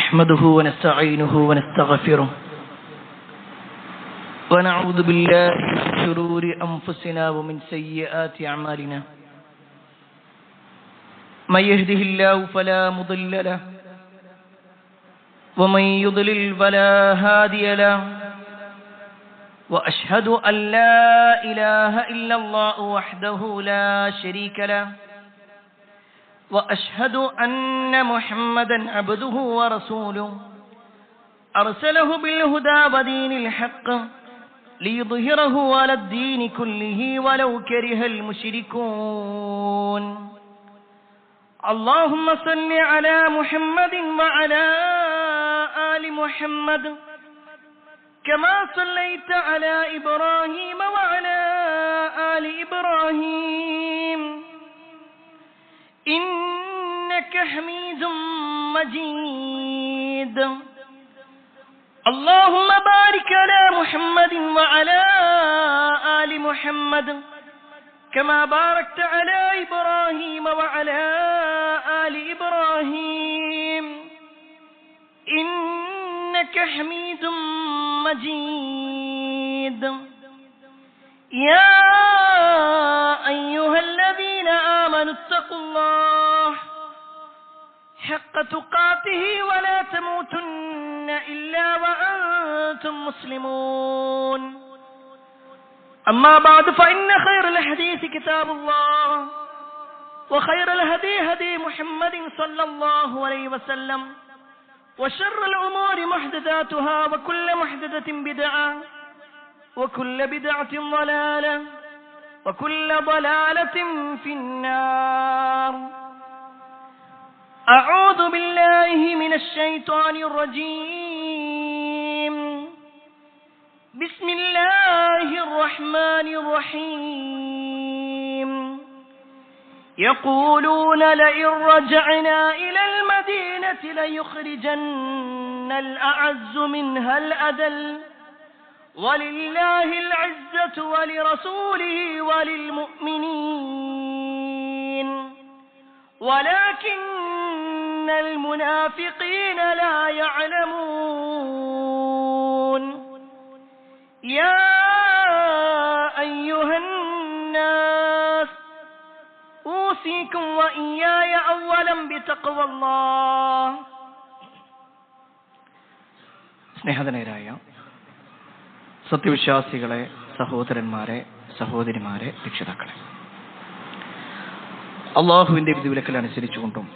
نحمده ونستعينه ونستغفره ونعوذ بالله من شرور أنفسنا ومن سيئات أعمالنا من يهده الله فلا مضل له ومن يضلل فلا هادي له وأشهد أن لا إله إلا الله وحده لا شريك له وأشهد أن محمدا عبده ورسوله أرسله بالهدى ودين الحق ليظهره على الدين كله ولو كره المشركون اللهم صل على محمد وعلى آل محمد كما صليت على إبراهيم وعلى آل إبراهيم إنك حميد مجيد اللهم بارك على محمد وعلى آل محمد كما باركت على إبراهيم وعلى آل إبراهيم إنك حميد مجيد يا أيها الذين آمنوا اتقوا الله حق تقاته ولا تموتن إلا وأنتم مسلمون أما بعد فإن خير الحديث كتاب الله وخير الهدي هدي محمد صلى الله عليه وسلم وشر الأمور محدثاتها وكل محدثة بدعة وكل بدعة ضلالة وكل ضلالة في النار أعوذ بالله من الشيطان الرجيم بسم الله الرحمن الرحيم يقولون لئن رجعنا إلى المدينة ليخرجن الأعز منها الأذل ولله العزة ولرسوله وللمؤمنين ولكن المنافقين لا يعلمون يا أيها الناس أوصيكم وإياي أولا بتقوى الله സ്നേഹധനരായ സത്യവിശ്വാസികളെ, സഹോദരന്മാരെ, സഹോദരിമാരെ, രക്ഷിതാക്കളെ, അള്ളാഹുവിന്റെ വിധിവിലക്കൽ അനുസരിച്ചുകൊണ്ടും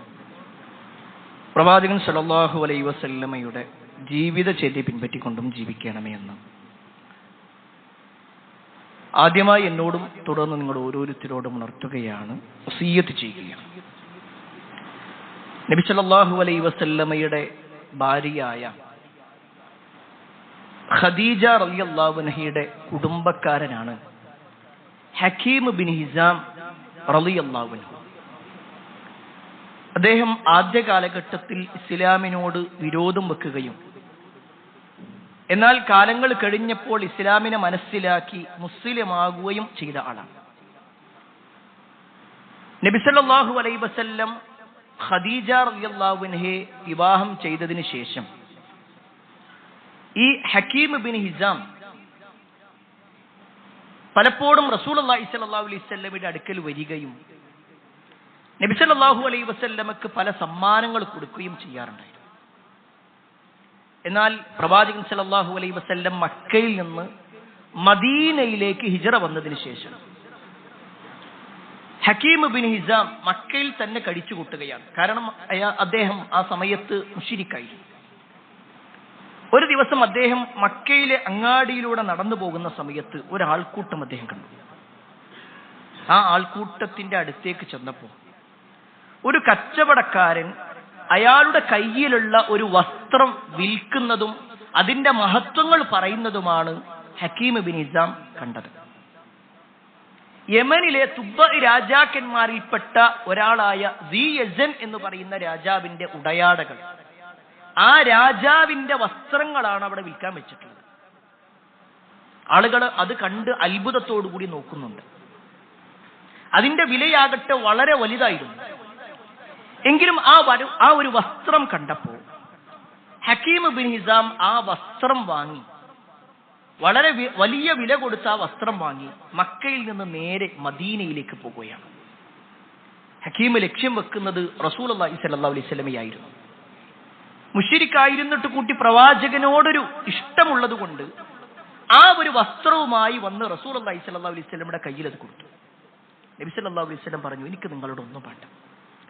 പ്രവാചകൻ സല്ലല്ലാഹു അലൈഹി വസല്ലമയുടെ ജീവിതചര്യ പിൻപറ്റിക്കൊണ്ടും ജീവിക്കണമേ എന്ന് ആദ്യമായി എന്നോടും തുടർന്ന് നിങ്ങൾ ഓരോരുത്തരോടും ഉണർത്തുകയാണ്, വസിയ്യത്ത് ചെയ്യുകയാണ്. നബി സല്ലല്ലാഹു അലൈഹി വസല്ലമയുടെ ഭാര്യയായ ഖദീജ റളിയല്ലാഹു അൻഹയുടെ കുടുംബക്കാരനാണ് ഹക്കീം ബിൻ ഹിസാം റളിയല്ലാഹു അൻഹു. അദ്ദേഹം ആദ്യ കാലഘട്ടത്തിൽ ഇസ്ലാമിനോട് വിരോധം വെക്കുകയും എന്നാൽ കാലങ്ങൾ കഴിഞ്ഞപ്പോൾ ഇസ്ലാമിനെ മനസ്സിലാക്കി മുസ്ലിമാകുകയും ചെയ്ത ആളാണ്. നബി സല്ലല്ലാഹു അലൈഹി വസല്ലം ഖദീജ റളിയല്ലാഹു അൻഹയെ വിവാഹം ചെയ്തതിന് ശേഷം ഈ ഹക്കീം ബിൻ ഹിസാം പലപ്പോഴും റസൂലുള്ളാഹി സ്വല്ലല്ലാഹു അലൈഹി വസല്ലമയുടെ അടുക്കൽ വരികയും നബി സല്ലല്ലാഹു അലൈഹി വസല്ലമക്ക് പല സമ്മാനങ്ങൾ കൊടുക്കുകയും ചെയ്യാറുണ്ടായിരുന്നു. എന്നാൽ പ്രവാചകൻ സല്ലല്ലാഹു അലൈഹി വസല്ലം മക്കയിൽ നിന്ന് മദീനയിലേക്ക് ഹിജ്റ വന്നതിന് ശേഷം ഹക്കീം ബിൻ ഹിസാം മക്കയിൽ തന്നെ കഴിച്ചു കൂട്ടുകയാണ്. കാരണം അദ്ദേഹം ആ സമയത്ത് മുശ്രിക്കായിരുന്നു. ഒരു ദിവസം അദ്ദേഹം മക്കയിലെ അങ്ങാടിയിലൂടെ നടന്നു പോകുന്ന സമയത്ത് ഒരാൾക്കൂട്ടം അദ്ദേഹം കണ്ടു. ആ ആൾക്കൂട്ടത്തിന്റെ അടുത്തേക്ക് ചെന്നപ്പോൾ ഒരു കച്ചവടക്കാരൻ അയാളുടെ കയ്യിലുള്ള ഒരു വസ്ത്രം വിൽക്കുന്നതും അതിന്റെ മഹത്വങ്ങൾ പറയുന്നതുമാണ് ഹക്കീം ബിൻ ഹിസാം കണ്ടത്. യമനിലെ തുബ്ബ രാജാക്കന്മാരിൽപ്പെട്ട ഒരാളായ ദീ യസൻ എന്ന് പറയുന്ന രാജാവിന്റെ ഉടയാടകൾ, ആ രാജാവിന്റെ വസ്ത്രങ്ങളാണ് അവിടെ വിൽക്കാൻ വെച്ചിട്ടുള്ളത്. ആളുകൾ അത് കണ്ട് അത്ഭുതത്തോടു കൂടി നോക്കുന്നുണ്ട്. അതിന്റെ വിലയാകട്ടെ വളരെ വലുതായിരുന്നു. എങ്കിലും ആ ഒരു വസ്ത്രം കണ്ടപ്പോൾ ഹക്കീം ബിൻ ഹിസാം ആ വസ്ത്രം വാങ്ങി, വളരെ വലിയ വില കൊടുത്ത ആ വസ്ത്രം വാങ്ങി മക്കയിൽ നിന്ന് നേരെ മദീനയിലേക്ക് പോകുകയാണ്. ഹക്കീം ലക്ഷ്യം വെക്കുന്നത് റസൂലുള്ളാഹി സ്വല്ലല്ലാഹു അലൈഹി വസല്ലമയായിരുന്നു. മുശ്രിക്കായിരുന്നിട്ട് കൂട്ടി പ്രവാചകനോടൊരു ഇഷ്ടമുള്ളത് കൊണ്ട് ആ ഒരു വസ്ത്രവുമായി വന്ന് റസൂലുള്ളാഹി സ്വല്ലല്ലാഹു അലൈഹി വസല്ലമയുടെ കയ്യിൽ അത് കൊടുത്തു. നബി സല്ലല്ലാഹു അലൈഹി വസല്ലം പറഞ്ഞു, എനിക്ക് നിങ്ങളോട് ഒന്നും വേണ്ട.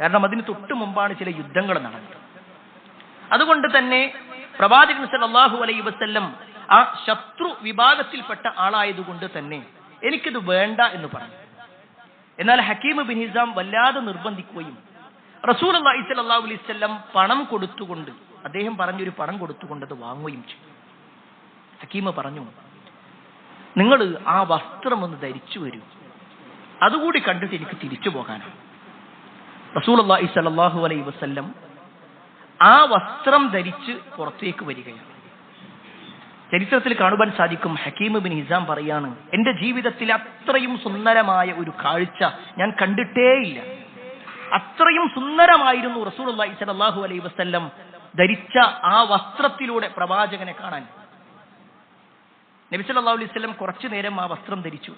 കാരണം അതിന് തൊട്ട് മുമ്പാണ് ചില യുദ്ധങ്ങൾ നടന്നത്. അതുകൊണ്ട് തന്നെ പ്രവാചകൻ സല്ലല്ലാഹു അലൈഹി വസല്ലം ആ ശത്രു വിഭാഗത്തിൽപ്പെട്ട ആളായതുകൊണ്ട് തന്നെ എനിക്കിത് വേണ്ട എന്ന് പറഞ്ഞു. എന്നാൽ ഹക്കീം ബിൻ ഹിസാം വല്ലാതെ നിർബന്ധിക്കുകയും റസൂലുള്ളാഹി സ്വല്ലല്ലാഹു അലൈഹി വസല്ലം പണം കൊടുത്തുകൊണ്ട്, അദ്ദേഹം പറഞ്ഞൊരു പണം കൊടുത്തുകൊണ്ട് അത് വാങ്ങുകയും ചെയ്തു. ഹക്കീം പറഞ്ഞു, നിങ്ങൾ ആ വസ്ത്രം ഒന്ന് ധരിച്ചു വരൂ, അതുകൂടി കണ്ടിട്ട് എനിക്ക് തിരിച്ചു പോകാനാണ്. റസൂലുള്ളാഹി സ്വല്ലല്ലാഹു അലൈഹി വസല്ലം ആ വസ്ത്രം ധരിച്ച് പുറത്തേക്ക് വരികയാണ്. ചരിത്രത്തിൽ കാണുവാൻ സാധിക്കും, ഹക്കീം ബിൻ ഹിസാം പറയാണ്, എന്റെ ജീവിതത്തിൽ അത്രയും സുന്ദരമായ ഒരു കാഴ്ച ഞാൻ കണ്ടിട്ടേയില്ല. അത്രയും സുന്ദരമായിരുന്നു റസൂലുള്ളാഹി സ്വല്ലല്ലാഹു അലൈഹി വസല്ലം ധരിച്ച ആ വസ്ത്രത്തിലൂടെ പ്രവാചകനെ കാണാൻ. നബി സല്ലല്ലാഹു അലൈഹി വസല്ലം കുറച്ചു നേരം ആ വസ്ത്രം ധരിച്ചു,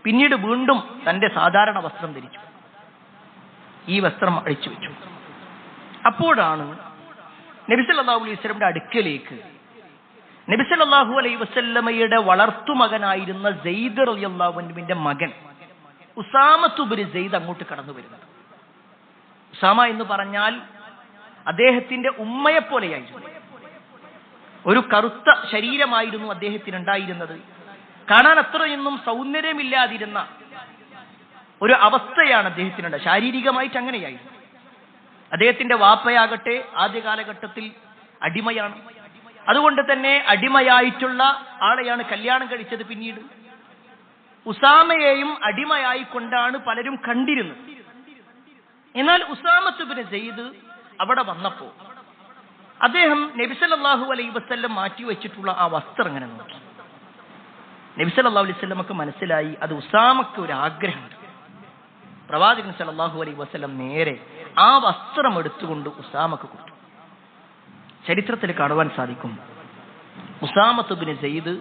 പിന്നീട് വീണ്ടും തന്റെ സാധാരണ വസ്ത്രം ധരിച്ചു. ഈ വസ്ത്രം അഴിച്ചു വെച്ചു. അപ്പോഴാണ് നബി സല്ലല്ലാഹു അലൈഹി വസല്ലമയുടെ അടുക്കലേക്ക് നബി സല്ലല്ലാഹു അലൈഹി വസല്ലമയുടെ വളർത്തുമകനായിരുന്ന സെയ്ദ് റളിയല്ലാഹു അൻഹുവിന്റെ മകൻ ഉസാമത്ത് ഇബ്നു സെയ്ദ് അങ്ങോട്ട് കടന്നു വരുന്നത്. ഉസാമ എന്ന് പറഞ്ഞാൽ അദ്ദേഹത്തിന്റെ ഉമ്മയെപ്പോലെയായിരുന്നു. ഒരു കറുത്ത ശരീരമായിരുന്നു അദ്ദേഹത്തിന് ഉണ്ടായിരുന്നത്. കാണാൻ അത്രയൊന്നും സൗന്ദര്യമില്ലാതിരുന്ന ഒരു അവസ്ഥയാണ് അദ്ദേഹത്തിനുണ്ട്. ശാരീരികമായിട്ട് അങ്ങനെയായിരുന്നു. അദ്ദേഹത്തിന്റെ വാപ്പയാകട്ടെ ആദ്യ കാലഘട്ടത്തിൽ അടിമയാണ്. അതുകൊണ്ട് തന്നെ അടിമയായിട്ടുള്ള ആളെയാണ് കല്യാണം കഴിച്ചത്. പിന്നീട് ഉസാമയെയും അടിമയായി കൊണ്ടാണ് പലരും കണ്ടിരുന്നത്. എന്നാൽ ഉസാമത്ത് ഇബ്നു സെയ്ദ് അവിടെ വന്നപ്പോ അദ്ദേഹം നബി സല്ലല്ലാഹു അലൈഹി വസല്ലം മാറ്റി വെച്ചിട്ടുള്ള ആ വസ്ത്രം ഇങ്ങനെ നോക്കി. നബി സല്ലല്ലാഹു അലൈഹി വസല്ലമക്ക് മനസ്സിലായി അത് ഉസാമക്ക് ഒരു ആഗ്രഹമുണ്ട്. പ്രവാചകൻ സല്ലല്ലാഹു അലൈഹി വസല്ലം നേരെ ആ വസ്ത്രം എടുത്തുകൊണ്ട് ഉസാമക്ക് കൊടുത്തു. ചരിത്രത്തിൽ കാണുവാൻ സാധിക്കും, ഉസാമത്ത് ഇബ്നു സെയ്ദ്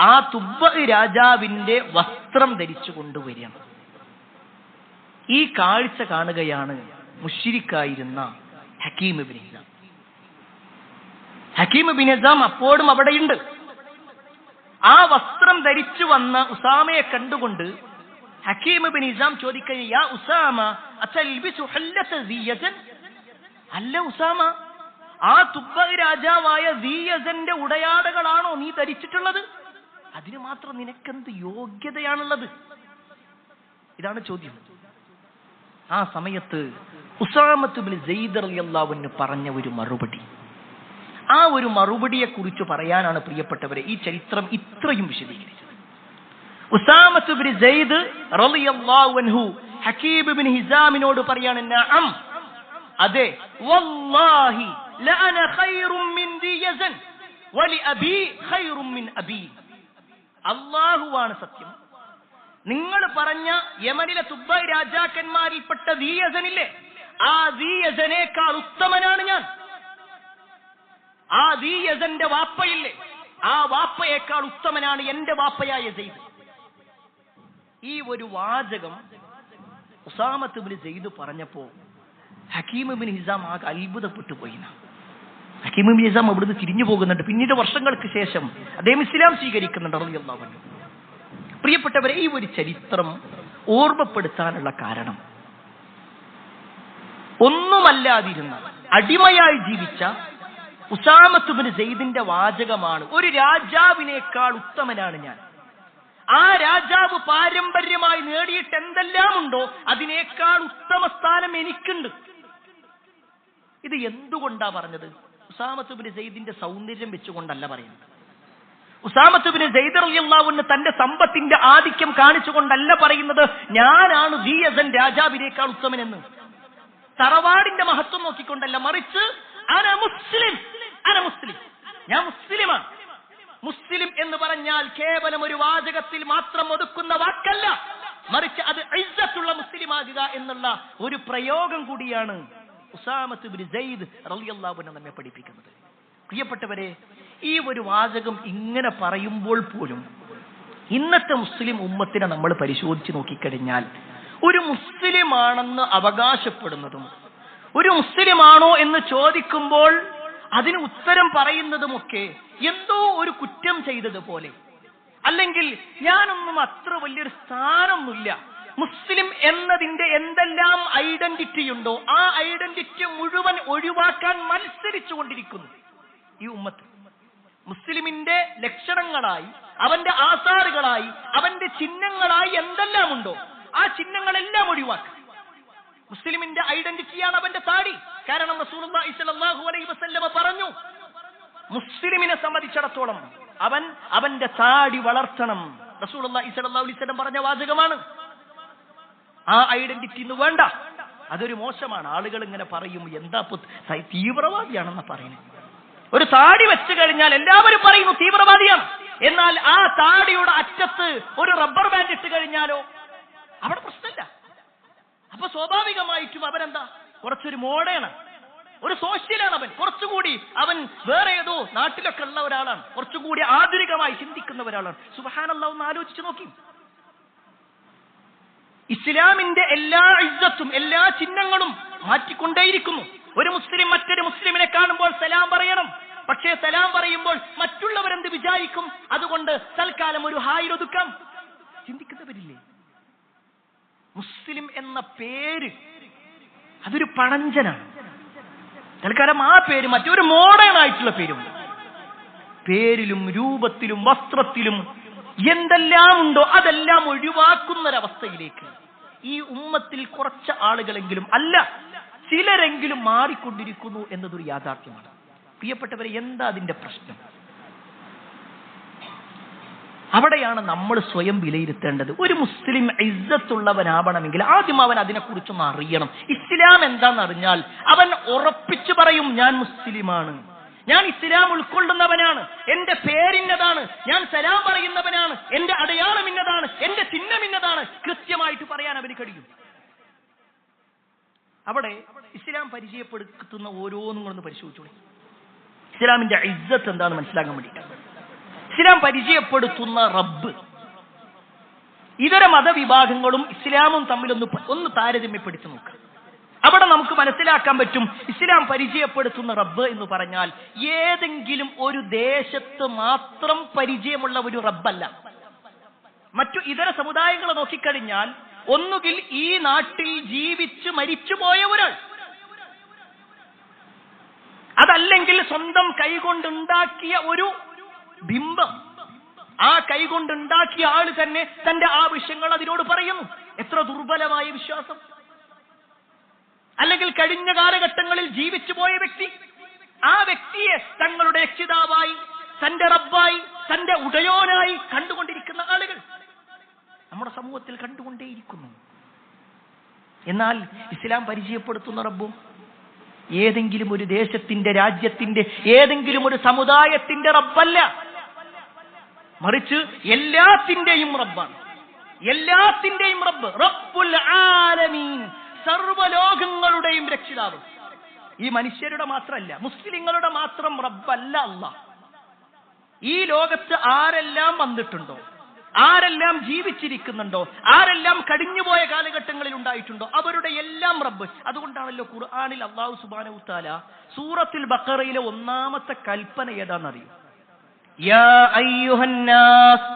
ആ തുബ്ബ രാജാവിന്റെ വസ്ത്രം ധരിച്ചു കൊണ്ടുവരികയാണ്. ഈ കാഴ്ച കാണുകയാണ് മുശ്രിക്കായിരുന്ന Hakim bin Hizam. Hakim bin Hizam അപ്പോഴും അവിടെയുണ്ട്. ആ വസ്ത്രം ധരിച്ചു വന്ന ഉസാമയെ കണ്ടുകൊണ്ട് ഹക്കീം ബിൻ ഹിസാം ചോദിക്കുക, യാ ഉസാമ അതൽബിസു ഹല്ലത സിയസൻ? അല്ല ഉസാമ, ആ തുബ്ബ രാജാവായ സിയസന്റെ ഉടയാടകളാണോ നീ ധരിച്ചിട്ടുള്ളത്? അതിന് മാത്രം നിനക്കെന്ത് യോഗ്യതയാണുള്ളത്? ഇതാണ് ചോദ്യം. ആ സമയത്ത് ഉസാമത്ത് ഇബ്നു സെയ്ദ് റളിയല്ലാഹു അൻഹു പറഞ്ഞ ഒരു മറുപടി, ആ ഒരു മറുപടിയെ കുറിച്ച് പറയാനാണ് പ്രിയപ്പെട്ടവരെ ഈ ചരിത്രം ഇത്രയും വിശദീകരിച്ചത്. ഉസാമത്ത് ഇബ്നു സെയ്ദ് റളിയല്ലാഹു അൻഹു ഹക്കീം ഇബ്നു ഹിസാമിനോട് പറയാണ്, നഅം, അതെ, വല്ലാഹി ലഅന ഖൈറും മിൻ ദിയസൻ വലി അബി ഖൈറും മിൻ അബി. അല്ലാഹുവാണ് സത്യം, നിങ്ങൾ പറഞ്ഞ യമനിലെ തുബ്ബ രാജാക്കന്മാരിൽപ്പെട്ട ദിയസനില്ലേ, ആ ദിയസനേക്കാൾ ഉത്തമനാണ് ഞാൻ. ആ ദിയസന്റെ വാപ്പയില്ലേ, ആ വാപ്പയേക്കാൾ ഉത്തമനാണ് എന്റെ വാപ്പയായ സെയ്ദ്. ഈ ഒരു വാചകം ഉസാമത്ത് ഇബ്നു സെയ്ദ് പറഞ്ഞപ്പോ ഹക്കീം ഇബ്നു ഹിസാം ആകെ അത്ഭുതപ്പെട്ടു പോയി. ഹക്കീം ഇബ്നു ഹിസാം അവിടുന്ന് തിരിഞ്ഞു പോകുന്നുണ്ട്. പിന്നീട് വർഷങ്ങൾക്ക് ശേഷം അദ്ദേഹം ഇസ്ലാം സ്വീകരിക്കുന്നുണ്ട് റളിയല്ലാഹു അൻഹു. പ്രിയപ്പെട്ടവരെ, ഈ ഒരു ചരിത്രം ഓർമ്മപ്പെടുത്താനുള്ള കാരണം, ഒന്നുമല്ലാതിരുന്ന അടിമയായി ജീവിച്ച ഉസാമത്ത് ഇബ്നു സെയ്ദിന്റെ വാചകമാണ്, ഒരു രാജാവിനേക്കാൾ ഉത്തമനാണ് ഞാൻ. ആ രാജാവ് പാരമ്പര്യമായി നേടിയിട്ട് എന്തെല്ലാം ഉണ്ടോ അതിനേക്കാൾ ഉത്തമ സ്ഥാനം എനിക്കുണ്ട്. ഇത് എന്തുകൊണ്ടാ പറഞ്ഞത്? ഉസാമത്ത് ഇബ്നു സെയ്ദിന്റെ സൗന്ദര്യം വെച്ചുകൊണ്ടല്ല പറയുന്നത്. ഉസാമത്ത് ഇബ്നു സെയ്ദ് റളിയല്ലാഹു അൻഹു തന്റെ സമ്പത്തിന്റെ ആധിക്യം കാണിച്ചുകൊണ്ടല്ല പറയുന്നത് ഞാനാണ് ദിയസൻ രാജാവിനേക്കാൾ ഉത്തമനെന്ന്. തറവാടിന്റെ മഹത്വം നോക്കിക്കൊണ്ടല്ല, മറിച്ച് അന മുസ്ലിം, അന മുസ്ലിം, ഞാൻ മുസ്ലിമാണ്. മുസ്ലിം എന്ന് പറഞ്ഞാൽ കേവലം ഒരു വാചകത്തിൽ മാത്രം ഒതുക്കുന്ന വാക്കല്ല, മറിച്ച് അത് ഇസ്സത്തുള്ള മുസ്ലിമാകുക എന്നുള്ള ഒരു പ്രയോഗം കൂടിയാണ് ഉസാമത്ത് ഇബ്നു സയ്യിദ് റളിയല്ലാഹു അൻഹു നമ്മെ പഠിപ്പിക്കുന്നത്. പ്രിയപ്പെട്ടവരെ, ഈ ഒരു വാചകം ഇങ്ങനെ പറയുമ്പോൾ പോലും ഇന്നത്തെ മുസ്ലിം ഉമ്മത്തിനെ നമ്മൾ പരിശോധിച്ച് നോക്കിക്കഴിഞ്ഞാൽ ഒരു മുസ്ലിമാണെന്ന് അവകാശപ്പെടുന്നതും ഒരു മുസ്ലിമാണോ എന്ന് ചോദിക്കുമ്പോൾ അതിന് ഉത്തരം പറയുന്നതുമൊക്കെ എന്തോ ഒരു കുറ്റം ചെയ്തതുപോലെ, അല്ലെങ്കിൽ ഞാനൊന്നും അത്ര വലിയൊരു സ്ഥാനമൊന്നുമില്ല, മുസ്ലിം എന്നതിന്റെ എന്തെല്ലാം ഐഡന്റിറ്റി ഉണ്ടോ ആ ഐഡന്റിറ്റി മുഴുവൻ ഒഴിവാക്കാൻ മത്സരിച്ചു കൊണ്ടിരിക്കുന്നു ഈ ഉമ്മത്ത്. മുസ്ലിമിന്റെ ലക്ഷണങ്ങളായി, അവന്റെ ആസാറുകളായി, അവന്റെ ചിഹ്നങ്ങളായി എന്തെല്ലാം ഉണ്ടോ ആ ചിഹ്നങ്ങളെല്ലാം ഒഴിവാക്കുക. മുസ്ലിമിന്റെ ഐഡന്റിറ്റിയാണ് അവന്റെ താടി. കാരണം റസൂലുള്ളാഹി സ്വല്ലല്ലാഹു അലൈഹി വസല്ലമ പറഞ്ഞു, മുസ്ലിമിനെ സംബന്ധിച്ചിടത്തോളം അവന്റെ താടി വളർത്തണം. റസൂലുള്ളാഹി സ്വല്ലല്ലാഹു അലൈഹി വസല്ലം പറഞ്ഞ വാചകമാണ്. ആ ഐഡന്റിറ്റി ഇന്ന് വേണ്ട, അതൊരു മോശമാണ്. ആളുകൾ ഇങ്ങനെ പറയും, എന്താ തീവ്രവാദിയാണെന്ന് പറയുന്നത്. ഒരു താടി വെച്ച് കഴിഞ്ഞാൽ എല്ലാവരും പറയുന്നു തീവ്രവാദിയാണ്. എന്നാൽ ആ താടിയുടെ അറ്റത്ത് ഒരു റബ്ബർ ബാൻഡ് ഇട്ട് കഴിഞ്ഞാലോ അവിടെ പ്രശ്നമില്ല. അപ്പൊ സ്വാഭാവികമായിട്ടും അവരെന്താ, കുറച്ചൊരു മോഡേണ്, ഒരു സോഷ്യലാണ് അവൻ, കുറച്ചുകൂടി അവൻ വേറെ ഏതോ നാട്ടിലൊക്കെ ഉള്ള ഒരാളാണ്, കുറച്ചുകൂടി ആധുനികമായി ചിന്തിക്കുന്ന ഒരാളാണ്. സുബ്ഹാനല്ലാഹ്, ഒന്ന് ആലോചിച്ച് നോക്കി. ഇസ്ലാമിന്റെ എല്ലാ ഇസ്സത്തും എല്ലാ ചിഹ്നങ്ങളും മാറ്റിക്കൊണ്ടേയിരിക്കുന്നു. ഒരു മുസ്ലിം മറ്റൊരു മുസ്ലിമിനെ കാണുമ്പോൾ സലാം പറയണം. പക്ഷേ സലാം പറയുമ്പോൾ മറ്റുള്ളവരെന്ത് വിചാരിക്കും, അതുകൊണ്ട് തൽക്കാലം ഒരു ഹായ് ഒതുക്കാം. ചിന്തിക്കുന്നവരില്ലേ? മുസ്ലിം എന്ന പേര് അതൊരു പഴഞ്ചനാണ്. തൽക്കാലം ആ പേര് മറ്റൊരു മോഡേൺ ആയിട്ടുള്ള പേരുണ്ട്. പേരിലും രൂപത്തിലും വസ്ത്രത്തിലും എന്തെല്ലാം ഉണ്ടോ അതെല്ലാം ഒഴിവാക്കുന്നൊരവസ്ഥയിലേക്ക് ഈ ഉമ്മത്തിൽ കുറച്ച് ആളുകളെങ്കിലും, അല്ല ചിലരെങ്കിലും മാറിക്കൊണ്ടിരിക്കുന്നു എന്നതൊരു യാഥാർത്ഥ്യമാണ്. പ്രിയപ്പെട്ടവരെ, എന്താ അതിന്റെ പ്രശ്നം? അവിടെയാണ് നമ്മൾ സ്വയം വിലയിരുത്തേണ്ടത്. ഒരു മുസ്ലിം ഇസ്സത്തുള്ളവനാവണമെങ്കിൽ ആദ്യം അവൻ അതിനെക്കുറിച്ചൊന്ന് അറിയണം. ഇസ്ലാം എന്താണെന്ന് അറിഞ്ഞാൽ അവൻ ഉറപ്പിച്ചു പറയും, ഞാൻ മുസ്ലിമാണ്, ഞാൻ ഇസ്ലാം ഉൾക്കൊള്ളുന്നവനാണ്, എന്റെ പേരിന്നതാണ്, ഞാൻ സലാം പറയുന്നവനാണ്, എന്റെ അടയാളം ഇന്നതാണ്, എന്റെ ചിഹ്നം ഇന്നതാണ്, കൃത്യമായിട്ട് പറയാൻ അവന് കഴിയും. അവിടെ ഇസ്ലാം പരിചയപ്പെടുത്തുന്ന ഓരോന്നും കൊണ്ടൊന്ന് പരിശോധിച്ചോളൂ. ഇസ്ലാമിന്റെ ഇസ്സത്ത് എന്താണെന്ന് മനസ്സിലാക്കാൻ വേണ്ടിയിട്ടാണ്. ഇസ്ലാം പരിചയപ്പെടുത്തുന്ന റബ്ബ്, ഇതര മതവിഭാഗങ്ങളും ഇസ്ലാമും തമ്മിലൊന്ന് താരതമ്യപ്പെടുത്തി നോക്കുക. അവിടെ നമുക്ക് മനസ്സിലാക്കാൻ പറ്റും, ഇസ്ലാം പരിചയപ്പെടുത്തുന്ന റബ്ബ് എന്ന് പറഞ്ഞാൽ ഏതെങ്കിലും ഒരു ദേശത്ത് മാത്രം പരിചയമുള്ള ഒരു റബ്ബല്ല. മറ്റു ഇതര സമുദായങ്ങളെ നോക്കിക്കഴിഞ്ഞാൽ ഒന്നുകിൽ ഈ നാട്ടിൽ ജീവിച്ച് മരിച്ചുപോയ ഒരാൾ, അതല്ലെങ്കിൽ സ്വന്തം കൈകൊണ്ടുണ്ടാക്കിയ ഒരു ബിംബം, ആ കൈകൊണ്ടുണ്ടാക്കിയ ആള് തന്നെ തന്റെ ആവശ്യങ്ങൾ അതിനോട് പറയുന്നു. എത്ര ദുർബലമായ വിശ്വാസം! അല്ലെങ്കിൽ കഴിഞ്ഞ കാലഘട്ടങ്ങളിൽ ജീവിച്ചു പോയ വ്യക്തി, ആ വ്യക്തിയെ തങ്ങളുടെ രക്ഷിതാവായി, തന്റെ റബ്ബായി, തന്റെ ഉടയോനായി കണ്ടുകൊണ്ടിരിക്കുന്ന ആളുകൾ നമ്മുടെ സമൂഹത്തിൽ കണ്ടുകൊണ്ടേയിരിക്കുന്നു. എന്നാൽ ഇസ്ലാം പരിചയപ്പെടുത്തുന്ന റബ്ബും ഏതെങ്കിലും ഒരു ദേശത്തിന്റെ, രാജ്യത്തിന്റെ, ഏതെങ്കിലും ഒരു സമുദായത്തിന്റെ റബ്ബല്ല, മറിച്ച് എല്ലാത്തിന്റെയും റബ്ബാണ്. എല്ലാത്തിന്റെയും റബ്ബ്, റബ്ബുൽ ആലമീൻ, സർവ്വലോകങ്ങളുടെയും രക്ഷിതാവ്. ഈ മനുഷ്യരുടെ മാത്രമല്ല, മുസ്ലിങ്ങളുടെ മാത്രം റബ്ബല്ല അല്ലാഹ്. ഈ ലോകത്ത് ആരെല്ലാം വന്നിട്ടുണ്ടോ, ആരെല്ലാം ജീവിച്ചിരിക്കുന്നുണ്ടോ, ആരെല്ലാം കഴിഞ്ഞുപോയ കാലഘട്ടങ്ങളിൽ ഉണ്ടായിട്ടുണ്ടോ, അവരുടെ എല്ലാം റബ്ബ്. അതുകൊണ്ടാണല്ലോ ഖുർആനിൽ അല്ലാഹു സുബ്ഹാനഹു വതആല സൂറത്തുൽ ബഖറയിലെ ഒന്നാമത്തെ കൽപ്പന ഏതാണെന്നറിയോ? യാ അയ്യുഹന്നാസ്